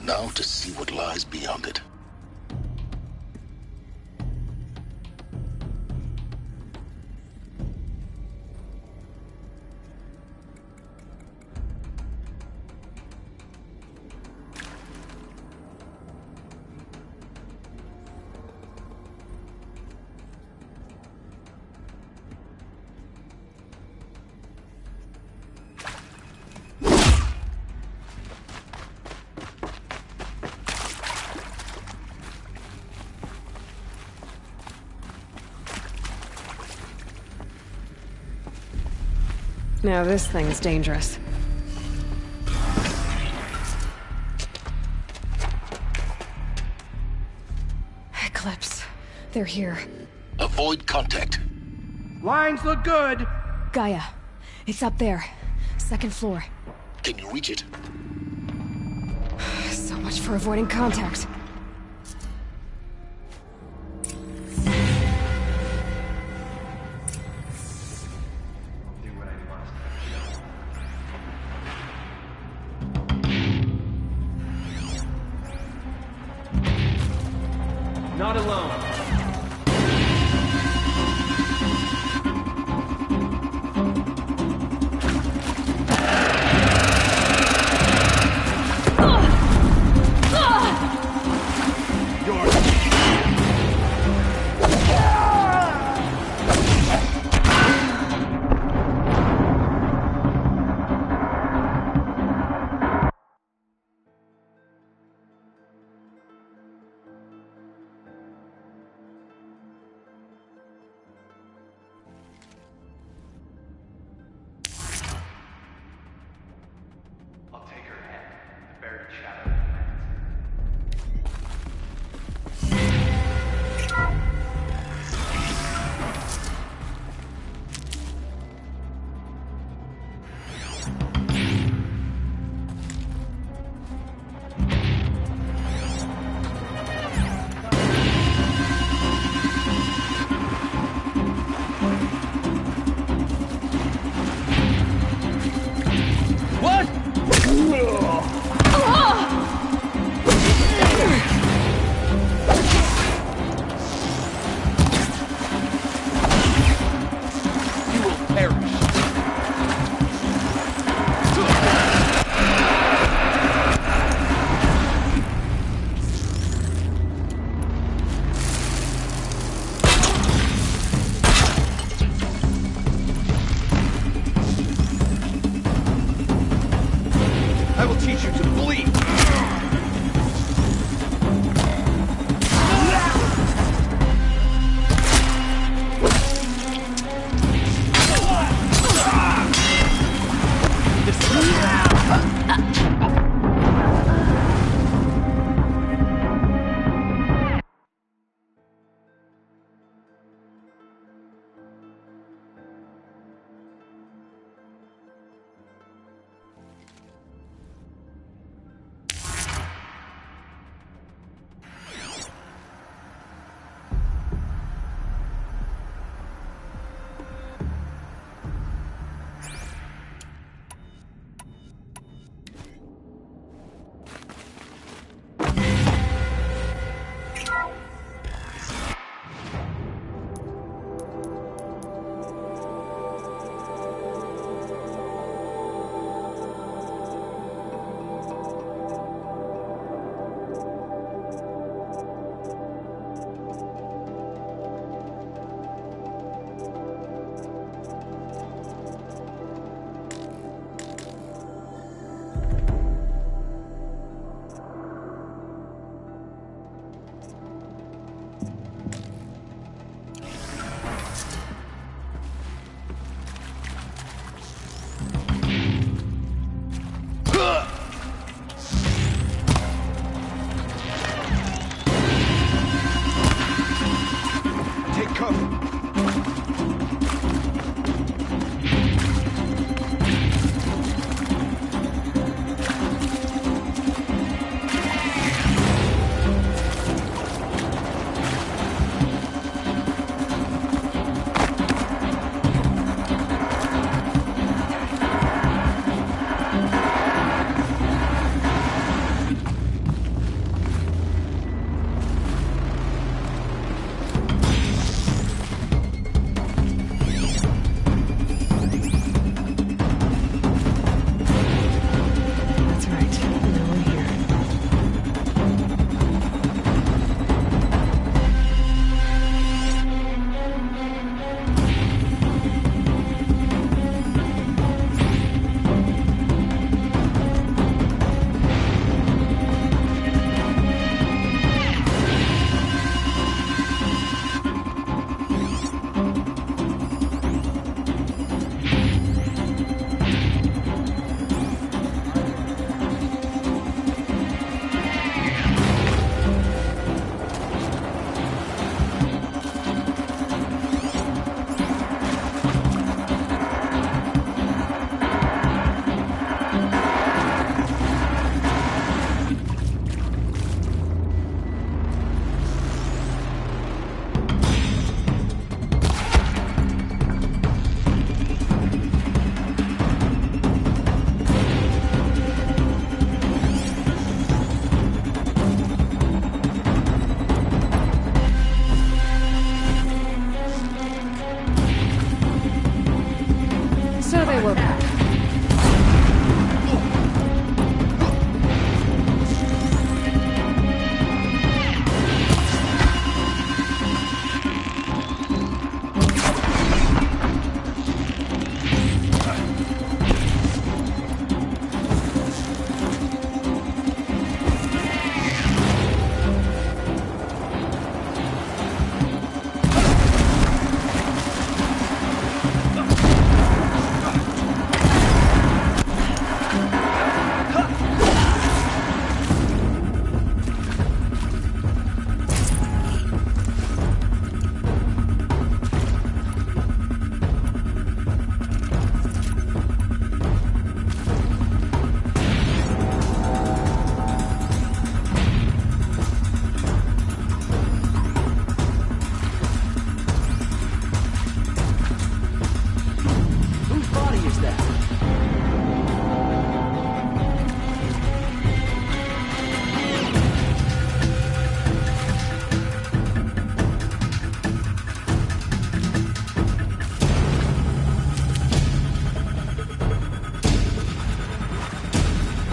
Now to see what lies beyond it. Now this thing's dangerous. Eclipse. They're here. Avoid contact. Lines look good. Gaia. It's up there. Second floor. Can you reach it? So much for avoiding contact. Not alone.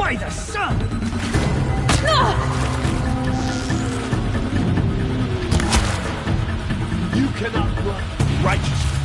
By the sun! You cannot run righteously.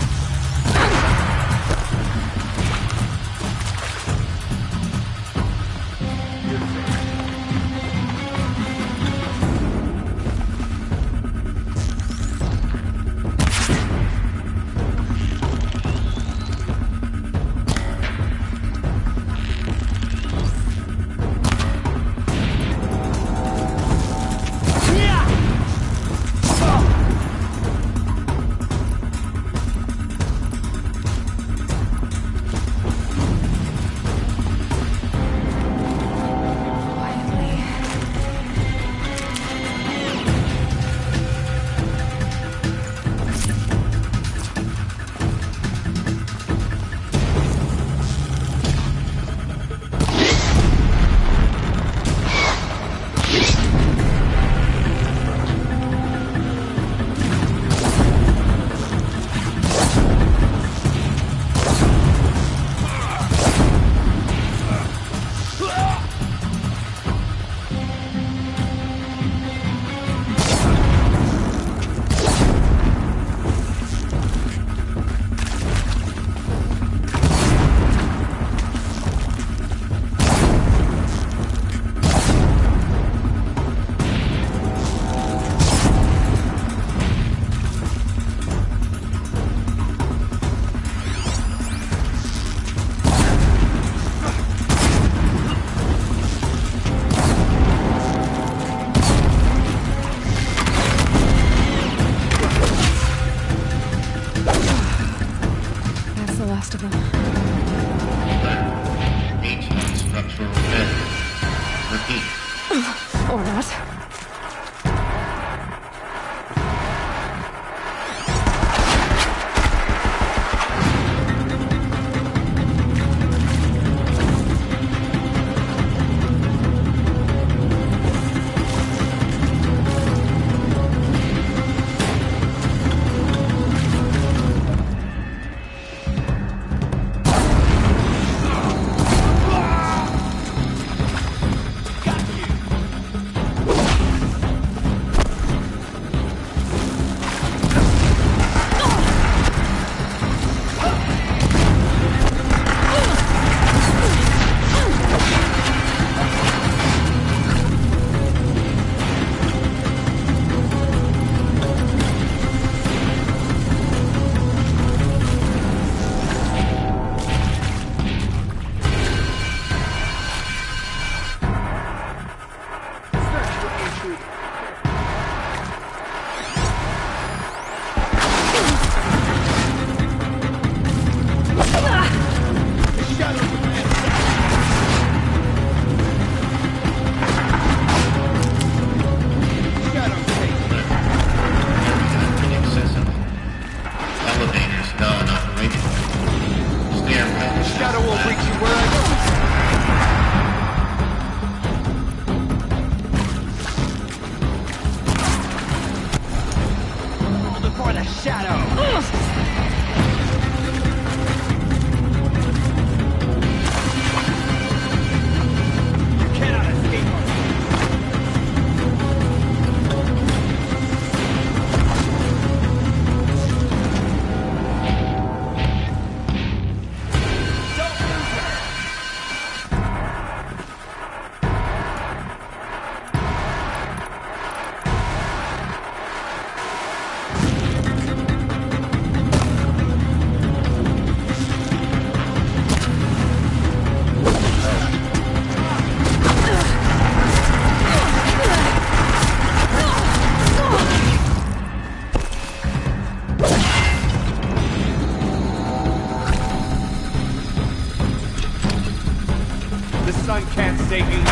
sun can't save you.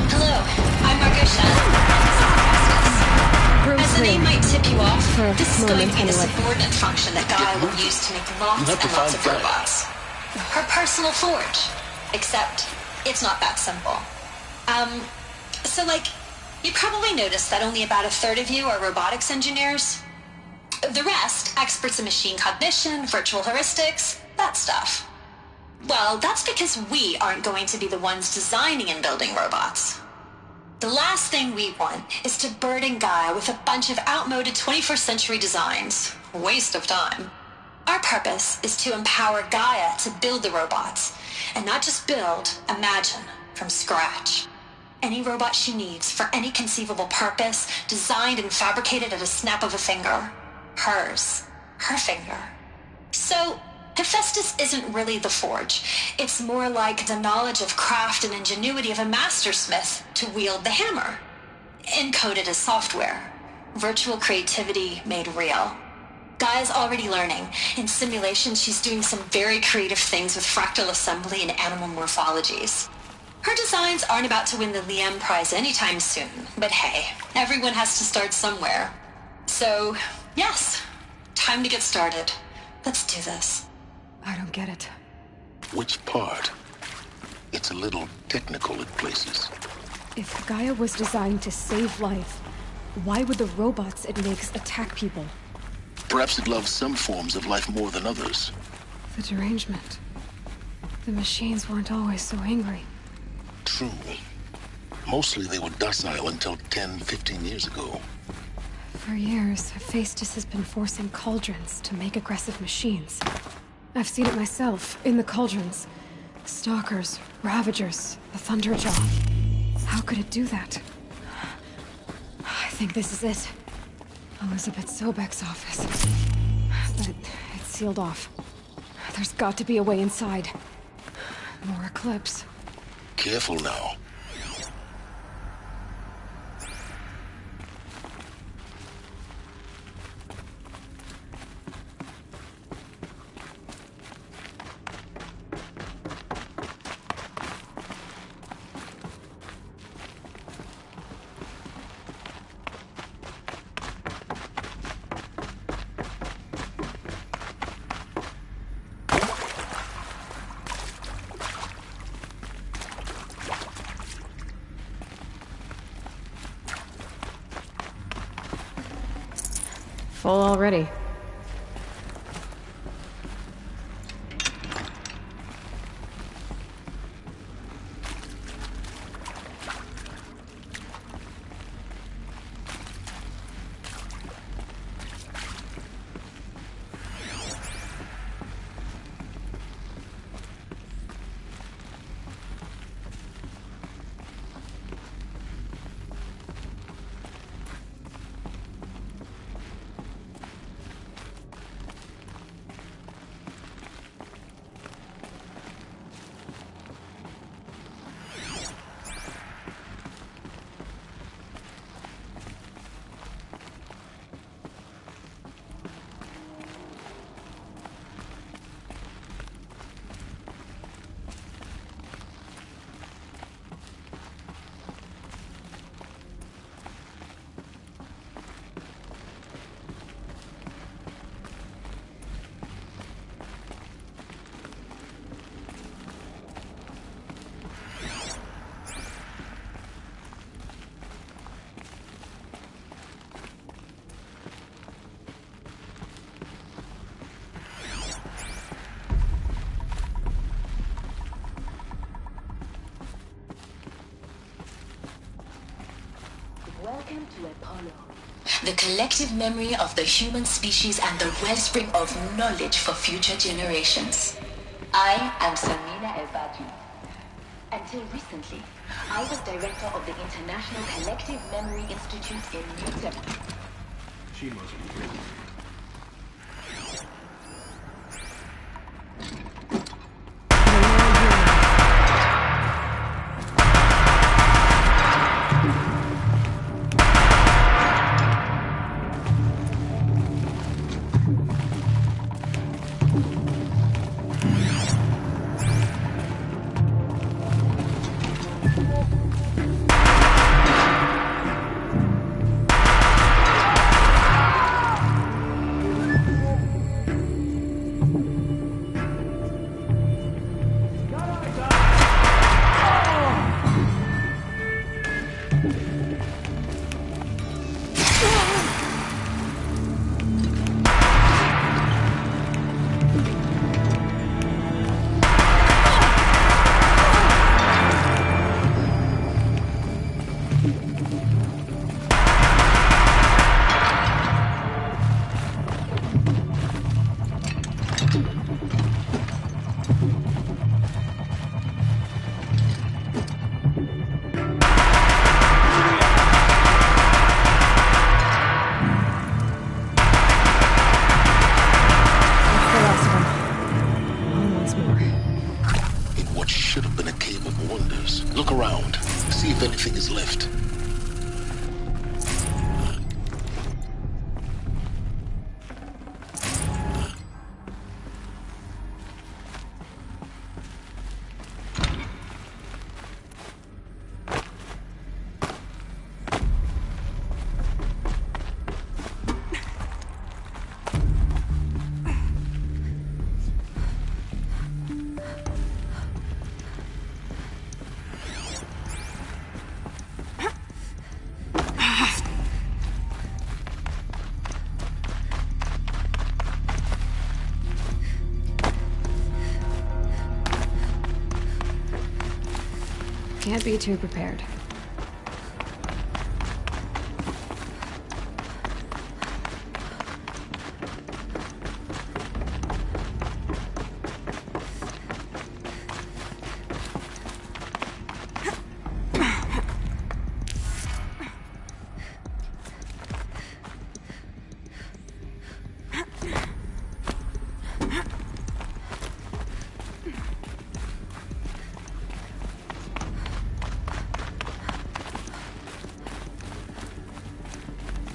Hello, I'm Margosha. As the name might tip you off, this is going to be the subordinate function that Gaia will use to make lots and lots of robots. Her personal forge. Except, it's not that simple. You probably noticed that only about a third of you are robotics engineers. The rest, experts in machine cognition, virtual heuristics, that stuff. Well, that's because we aren't going to be the ones designing and building robots. The last thing we want is to burden Gaia with a bunch of outmoded 21st century designs. Waste of time. Our purpose is to empower Gaia to build the robots, and not just build, imagine, from scratch. Any robot she needs for any conceivable purpose, designed and fabricated at a snap of a finger. Hers. Her finger. So, Hephaestus isn't really the forge. It's more like the knowledge of craft and ingenuity of a mastersmith to wield the hammer. Encoded as software. Virtual creativity made real. Gaia's already learning. In simulation, she's doing some very creative things with fractal assembly and animal morphologies. Her designs aren't about to win the Liam Prize anytime soon, but hey, everyone has to start somewhere. So, yes, time to get started. Let's do this. I don't get it. Which part? It's a little technical at places. If Gaia was designed to save life, why would the robots it makes attack people? Perhaps it loves some forms of life more than others. The derangement. The machines weren't always so angry. True. Mostly they were docile until 10, 15 years ago. For years, Hephaestus has been forcing cauldrons to make aggressive machines. I've seen it myself, in the cauldrons. Stalkers, Ravagers, the Thunderjaw. How could it do that? I think this is it. Elizabeth Sobek's office. But it's sealed off. There's got to be a way inside. More Eclipse. Careful now. Full already. Welcome to Apollo. The collective memory of the human species and the wellspring of knowledge for future generations. I am Samina El-Badu. Until recently, I was director of the International Collective Memory Institute in New Delhi. She must be busy. Look around. See if anything is left. Can't be too prepared.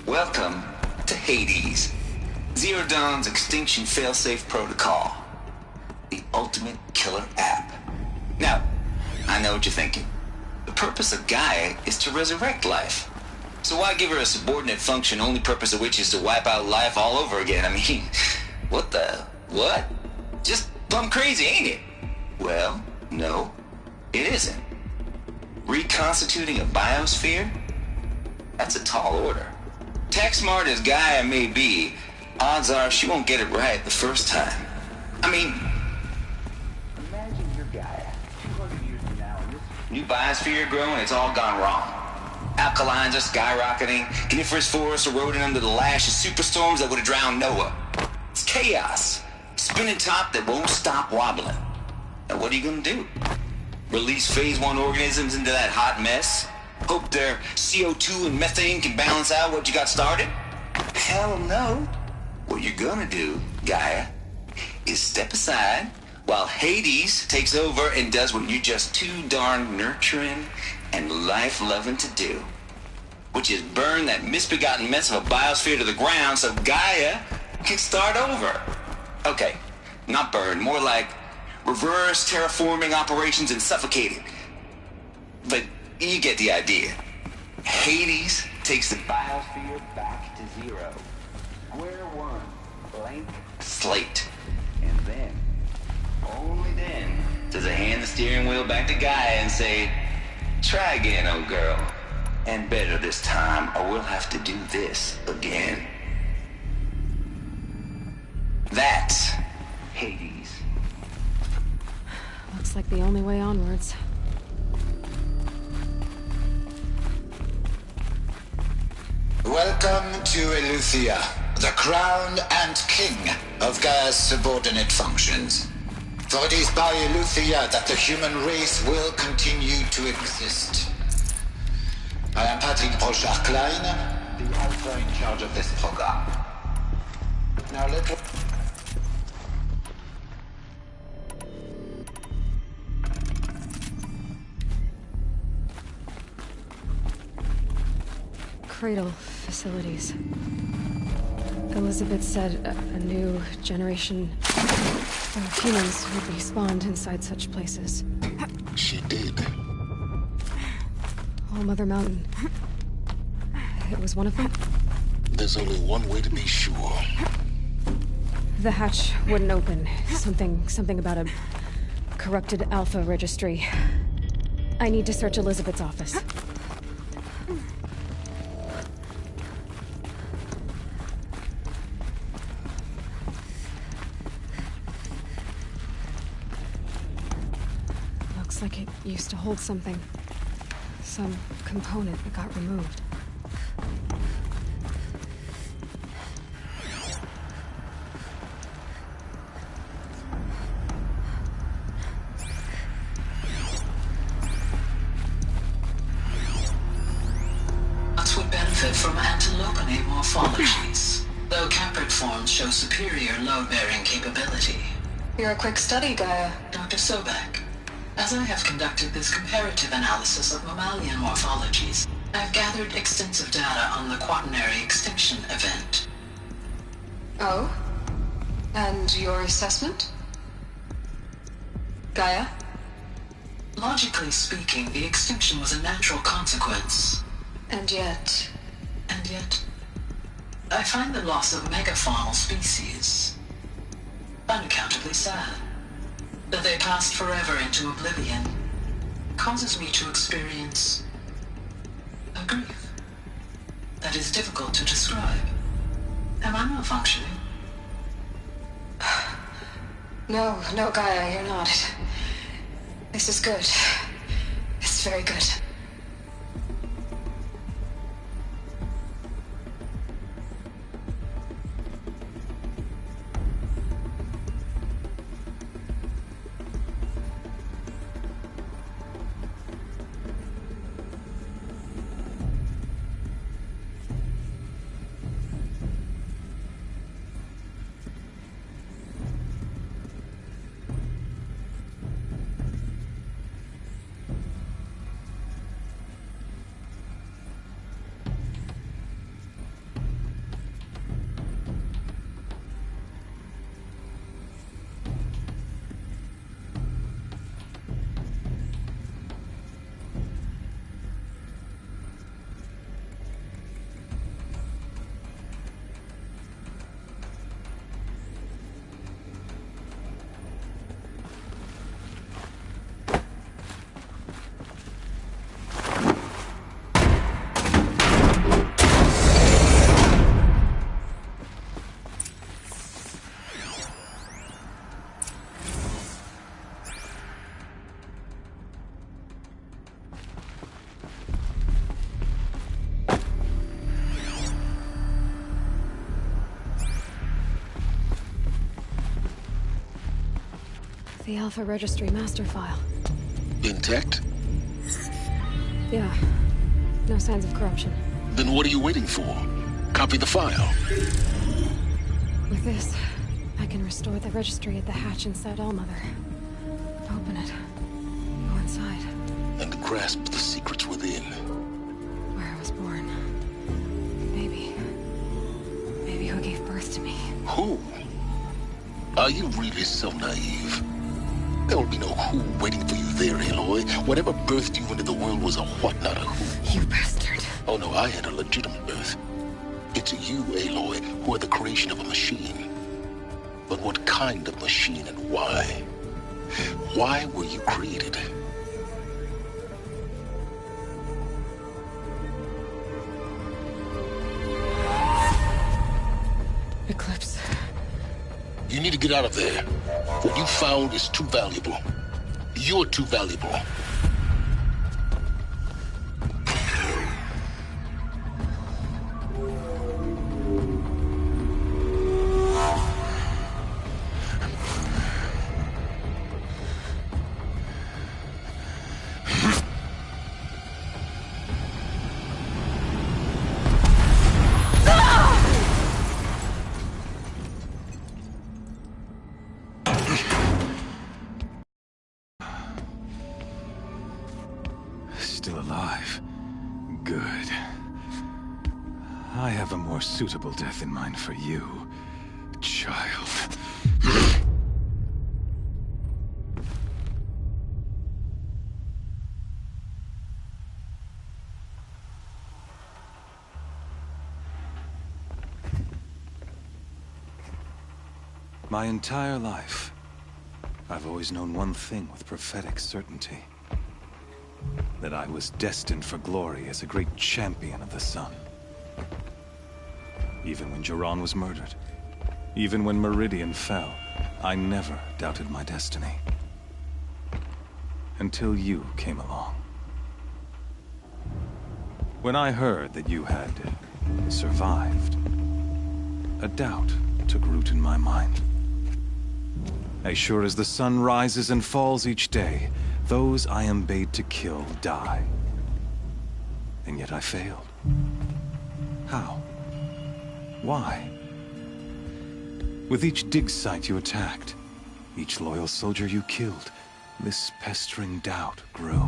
Welcome to Hades, Zero Dawn's extinction failsafe protocol. The ultimate killer app. Now, I know what you're thinking. The purpose of Gaia is to resurrect life. So why give her a subordinate function, only purpose of which is to wipe out life all over again? I mean, what? Just plumb crazy, ain't it? Well, no, it isn't. Reconstituting a biosphere? That's a tall order. Tech smart as Gaia may be, odds are she won't get it right the first time. I mean, imagine you're Gaia, 200 years from now, new biosphere growing, it's all gone wrong. Alkalines are skyrocketing, coniferous forests eroding under the lash of superstorms that would have drowned Noah. It's chaos, spinning top that won't stop wobbling. Now what are you gonna do? Release phase 1 organisms into that hot mess? Hope their CO2 and methane can balance out what you got started? Hell no. What you're gonna do, Gaia, is step aside while Hades takes over and does what you're just too darn nurturing and life-loving to do, which is burn that misbegotten mess of a biosphere to the ground so Gaia can start over. Okay, not burn, more like reverse terraforming operations and suffocate it. But you get the idea. Hades takes the biosphere back to zero. Square one, blank slate. And then, only then, does it hand the steering wheel back to Gaia and say, try again, old girl. And better this time, or we'll have to do this again. That's Hades. Looks like the only way onwards. Welcome to Eleuthia, the crown and king of Gaia's subordinate functions. For it is by Eleuthia that the human race will continue to exist. I am Patrick Brochard-Klein, the Alpha in charge of this program. Now Cradle facilities. Elizabeth said a new generation of humans would be spawned inside such places. She did. All Mother Mountain. It was one of them? There's only one way to be sure. The hatch wouldn't open. Something about a corrupted Alpha registry. I need to search Elizabeth's office. Looks like it used to hold something. Some component that got removed. from antilopine morphologies, though caprid forms show superior load-bearing capability. You're a quick study, Gaia. Dr. Sobek, as I have conducted this comparative analysis of mammalian morphologies, I've gathered extensive data on the quaternary extinction event. Oh? And your assessment? Gaia? Logically speaking, the extinction was a natural consequence. And yet, I find the loss of megafaunal species unaccountably sad. That they passed forever into oblivion causes me to experience a grief that is difficult to describe. Am I malfunctioning? No, Gaia, you're not. This is good. It's very good. The Alpha Registry master file. Intact? Yeah. No signs of corruption. Then what are you waiting for? Copy the file. With this, I can restore the registry at the hatch inside Allmother. Open it. Go inside. And grasp the secrets within. Where I was born. Maybe who gave birth to me. Who? Are you really so naive? There will be no who waiting for you there, Aloy. Whatever birthed you into the world was a what, not a who. You bastard. Oh no, I had a legitimate birth. It's you, Aloy, who are the creation of a machine. But what kind of machine and why? Why were you created? Eclipse. You need to get out of there. What you found is too valuable. You're too valuable. Still alive. Good. I have a more suitable death in mind for you, child. My entire life, I've always known one thing with prophetic certainty. That I was destined for glory as a great champion of the sun. Even when Jiran was murdered, even when Meridian fell, I never doubted my destiny. Until you came along. When I heard that you had survived, a doubt took root in my mind. As sure as the sun rises and falls each day, those I am bade to kill die. And yet I failed. How? Why? With each dig site you attacked, each loyal soldier you killed, this pestering doubt grew.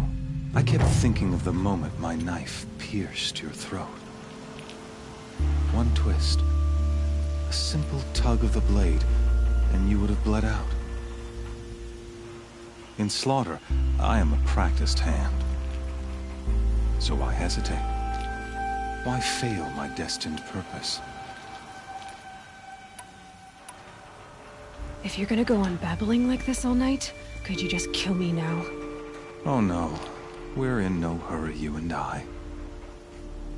I kept thinking of the moment my knife pierced your throat. One twist, a simple tug of the blade, and you would have bled out. In slaughter, I am a practiced hand. So why hesitate? Why fail my destined purpose? If you're gonna go on babbling like this all night, could you just kill me now? Oh no, we're in no hurry, you and I.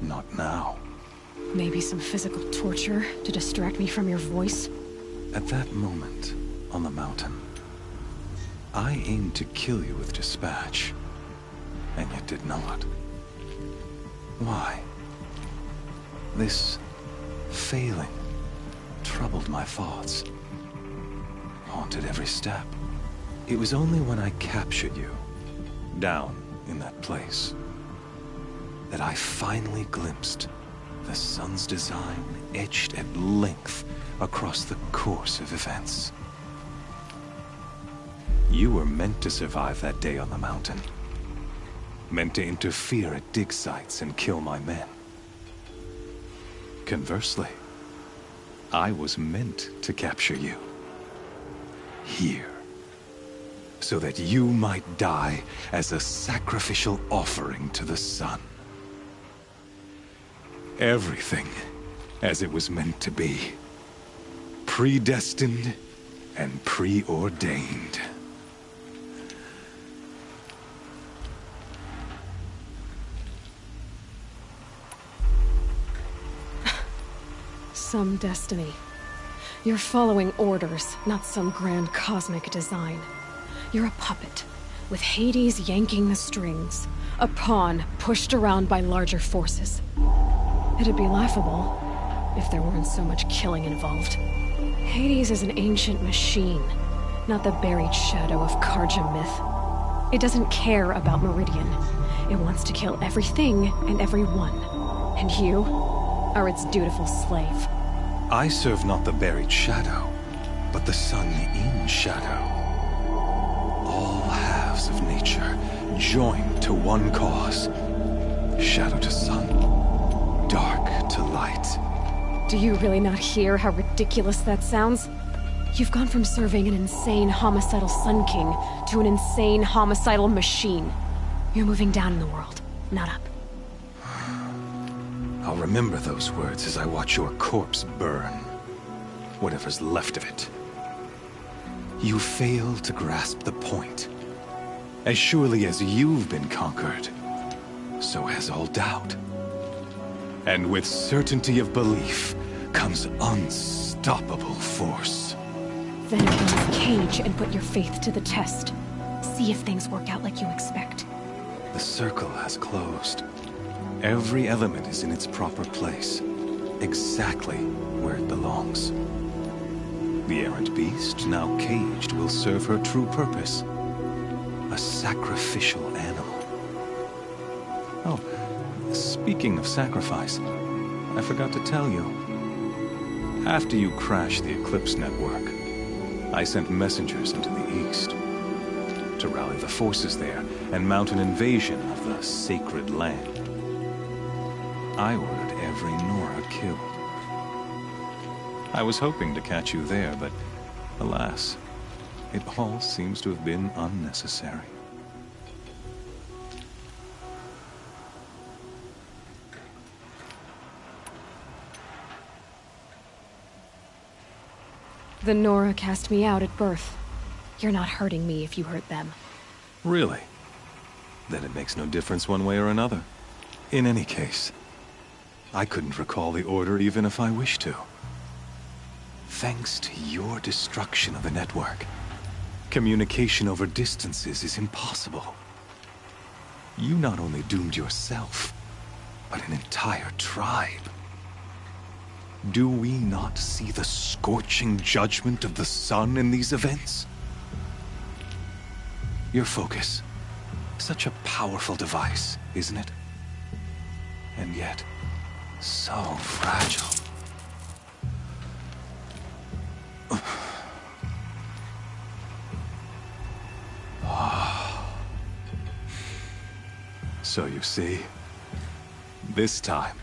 Not now. Maybe some physical torture to distract me from your voice? At that moment, on the mountain, I aimed to kill you with dispatch, and yet did not. Why? This failing troubled my thoughts, haunted every step. It was only when I captured you, down in that place, that I finally glimpsed the sun's design etched at length across the course of events. You were meant to survive that day on the mountain. Meant to interfere at dig sites and kill my men. Conversely, I was meant to capture you. Here. So that you might die as a sacrificial offering to the sun. Everything as it was meant to be. Predestined and preordained. Some destiny. You're following orders, not some grand cosmic design. You're a puppet, with Hades yanking the strings. A pawn pushed around by larger forces. It'd be laughable if there weren't so much killing involved. Hades is an ancient machine, not the buried shadow of Karja myth. It doesn't care about Meridian. It wants to kill everything and everyone. And you are its dutiful slave. I serve not the buried shadow, but the sun in shadow. All halves of nature joined to one cause. Shadow to sun, dark to light. Do you really not hear how ridiculous that sounds? You've gone from serving an insane homicidal Sun King to an insane homicidal machine. You're moving down in the world, not up. I'll remember those words as I watch your corpse burn. Whatever's left of it. You fail to grasp the point. As surely as you've been conquered, so has all doubt. And with certainty of belief comes unstoppable force. Then open this cage and put your faith to the test. See if things work out like you expect. The circle has closed. Every element is in its proper place, exactly where it belongs. The errant beast, now caged, will serve her true purpose. A sacrificial animal. Oh, speaking of sacrifice, I forgot to tell you. After you crashed the Eclipse network, I sent messengers into the east to rally the forces there and mount an invasion of the sacred land. I ordered every Nora killed. I was hoping to catch you there, but alas, it all seems to have been unnecessary. The Nora cast me out at birth. You're not hurting me if you hurt them. Really? Then it makes no difference one way or another. In any case, I couldn't recall the order even if I wished to. Thanks to your destruction of the network, communication over distances is impossible. You not only doomed yourself, but an entire tribe. Do we not see the scorching judgment of the sun in these events? Your focus, such a powerful device, isn't it? And yet, So fragile. So you see, this time,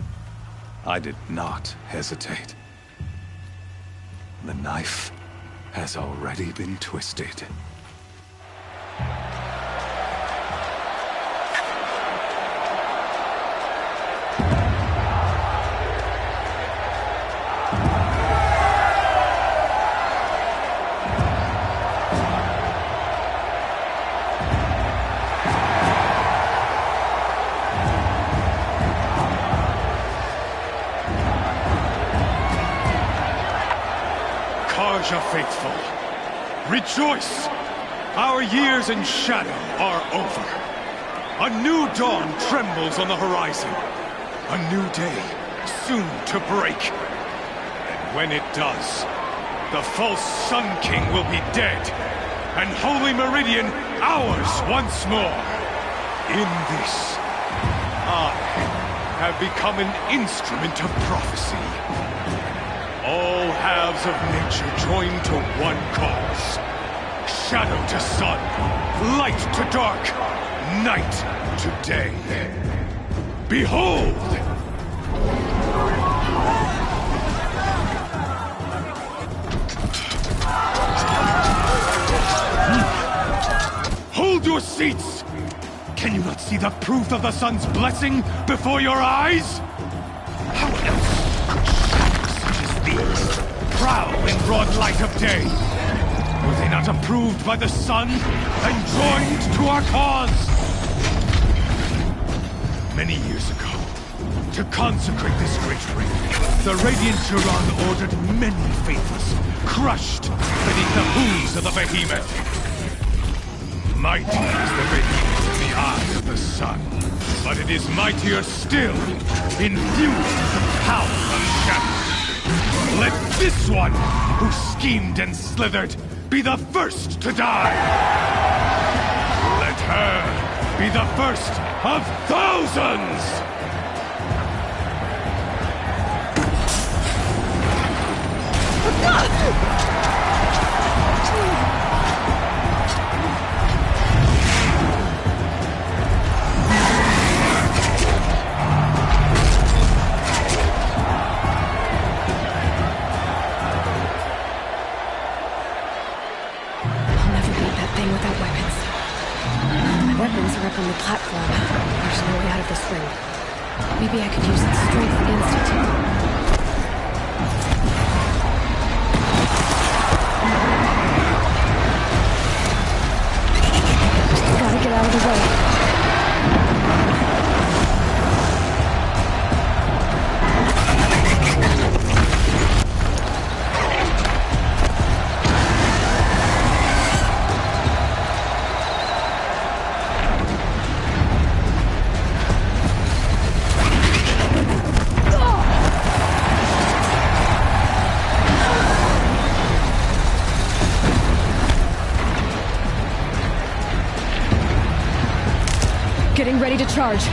I did not hesitate. The knife has already been twisted. Karja faithful, rejoice! Our years in shadow are over. A new dawn trembles on the horizon. A new day soon to break. And when it does, the false Sun King will be dead, and Holy Meridian ours once more. In this, I have become an instrument of prophecy. All halves of nature join to one cause. Shadow to sun, light to dark, night to day. Behold! Hold your seats! Can you not see the proof of the sun's blessing before your eyes? How else these prowl in broad light of day? Were they not approved by the sun and joined to our cause? Many years ago, to consecrate this great ring, the Radiant Juran ordered many faithless, crushed beneath the hooves of the behemoth. Mighty is the behemoth in the eye of the sun, but it is mightier still, infused with the power of shadow. Let this one, who schemed and slithered, be the first to die! Let her be the first of thousands! Without weapons. My weapons are up on the platform. There's no way out of this ring. Maybe I could use its strength against it. Gotta get out of the way. Getting ready to charge.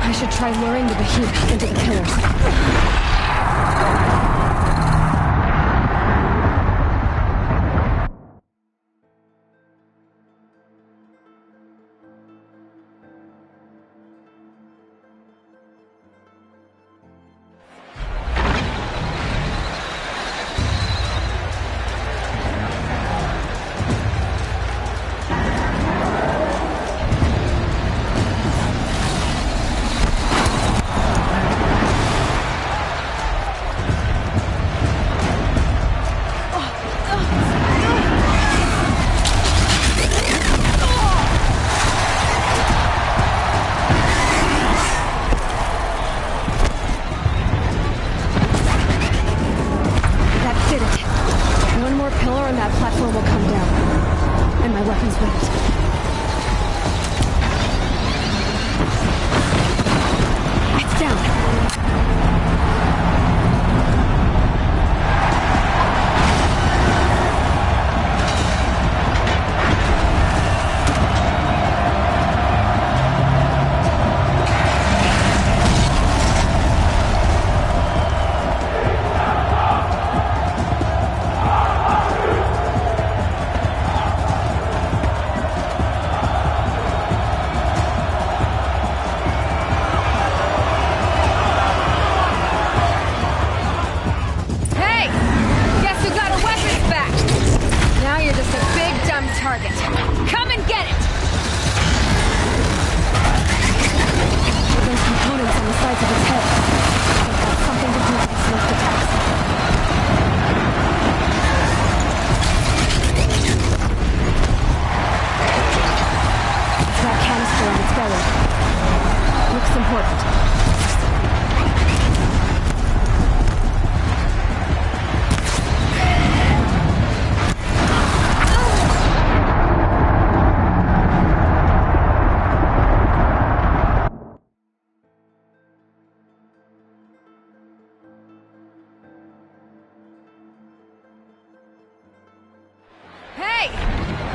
I should try luring the behemoth into the pillars.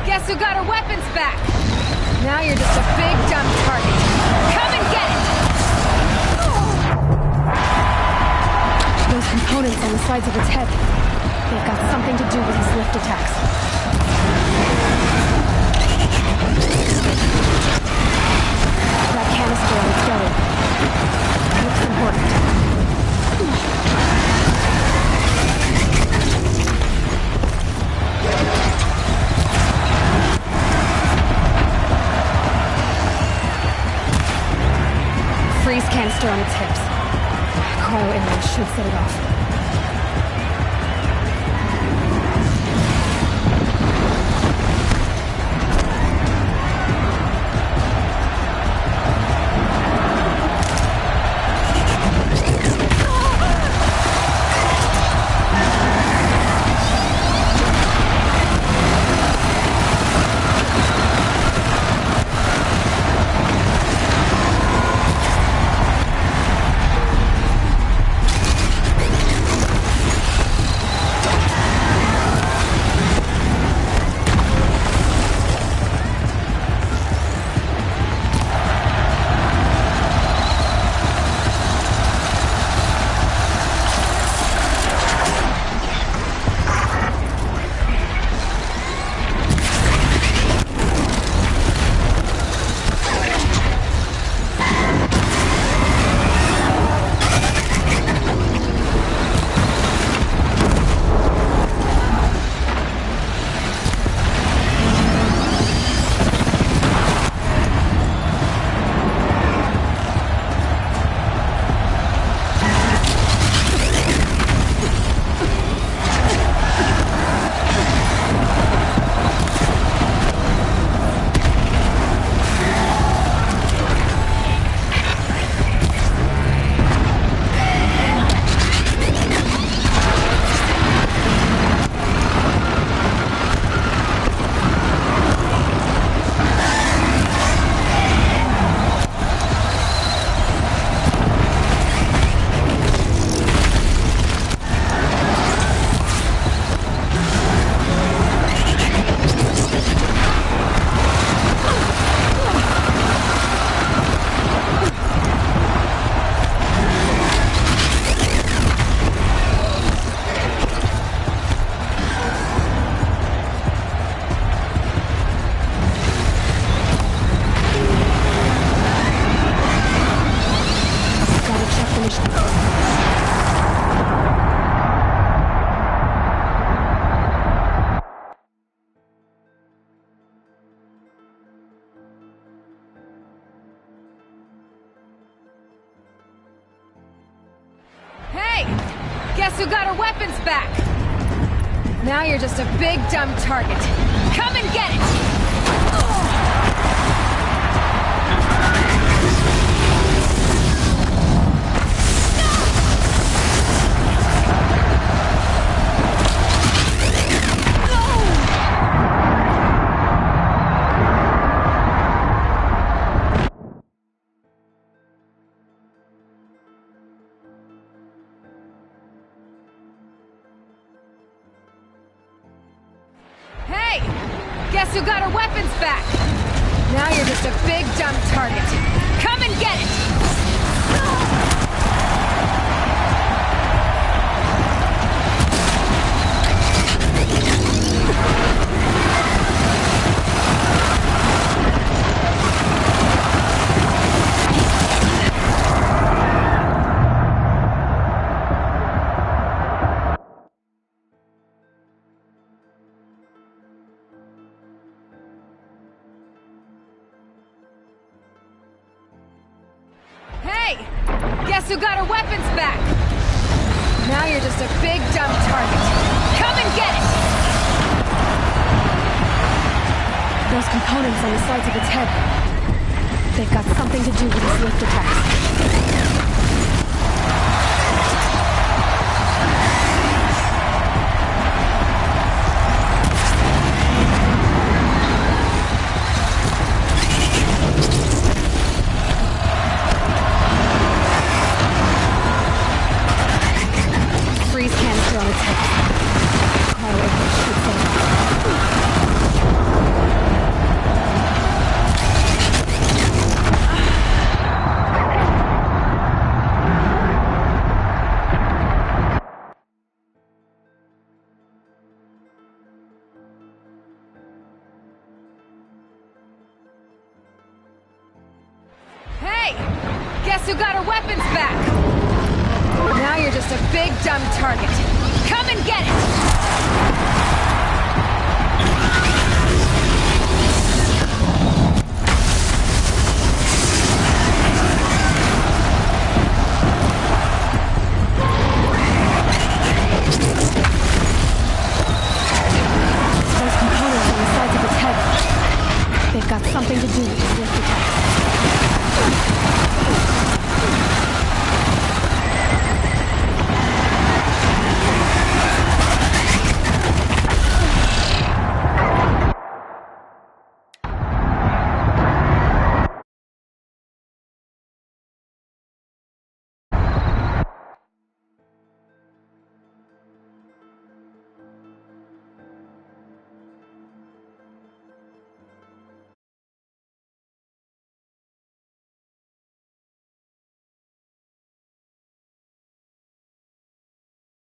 Guess who got her weapons back? Now you're just a big dumb target. Come and get it! Those components on the sides of its head. They've got something to do with his lift attacks. That canister on its belly. Looks important. Freeze canister on its hips. Cryo image should set it off. Guess who got her weapons back? Now you're just a big dumb target. Come and get it! Guess who got her weapons back? Now you're just a big dumb target. Come and get it! Guess who got her weapons back? Now you're just a big dumb target. Come and get it! Those components on the sides of its head. They've got something to do with his lift attacks. Guess who got her weapons back? Now you're just a big dumb target. Come and get it!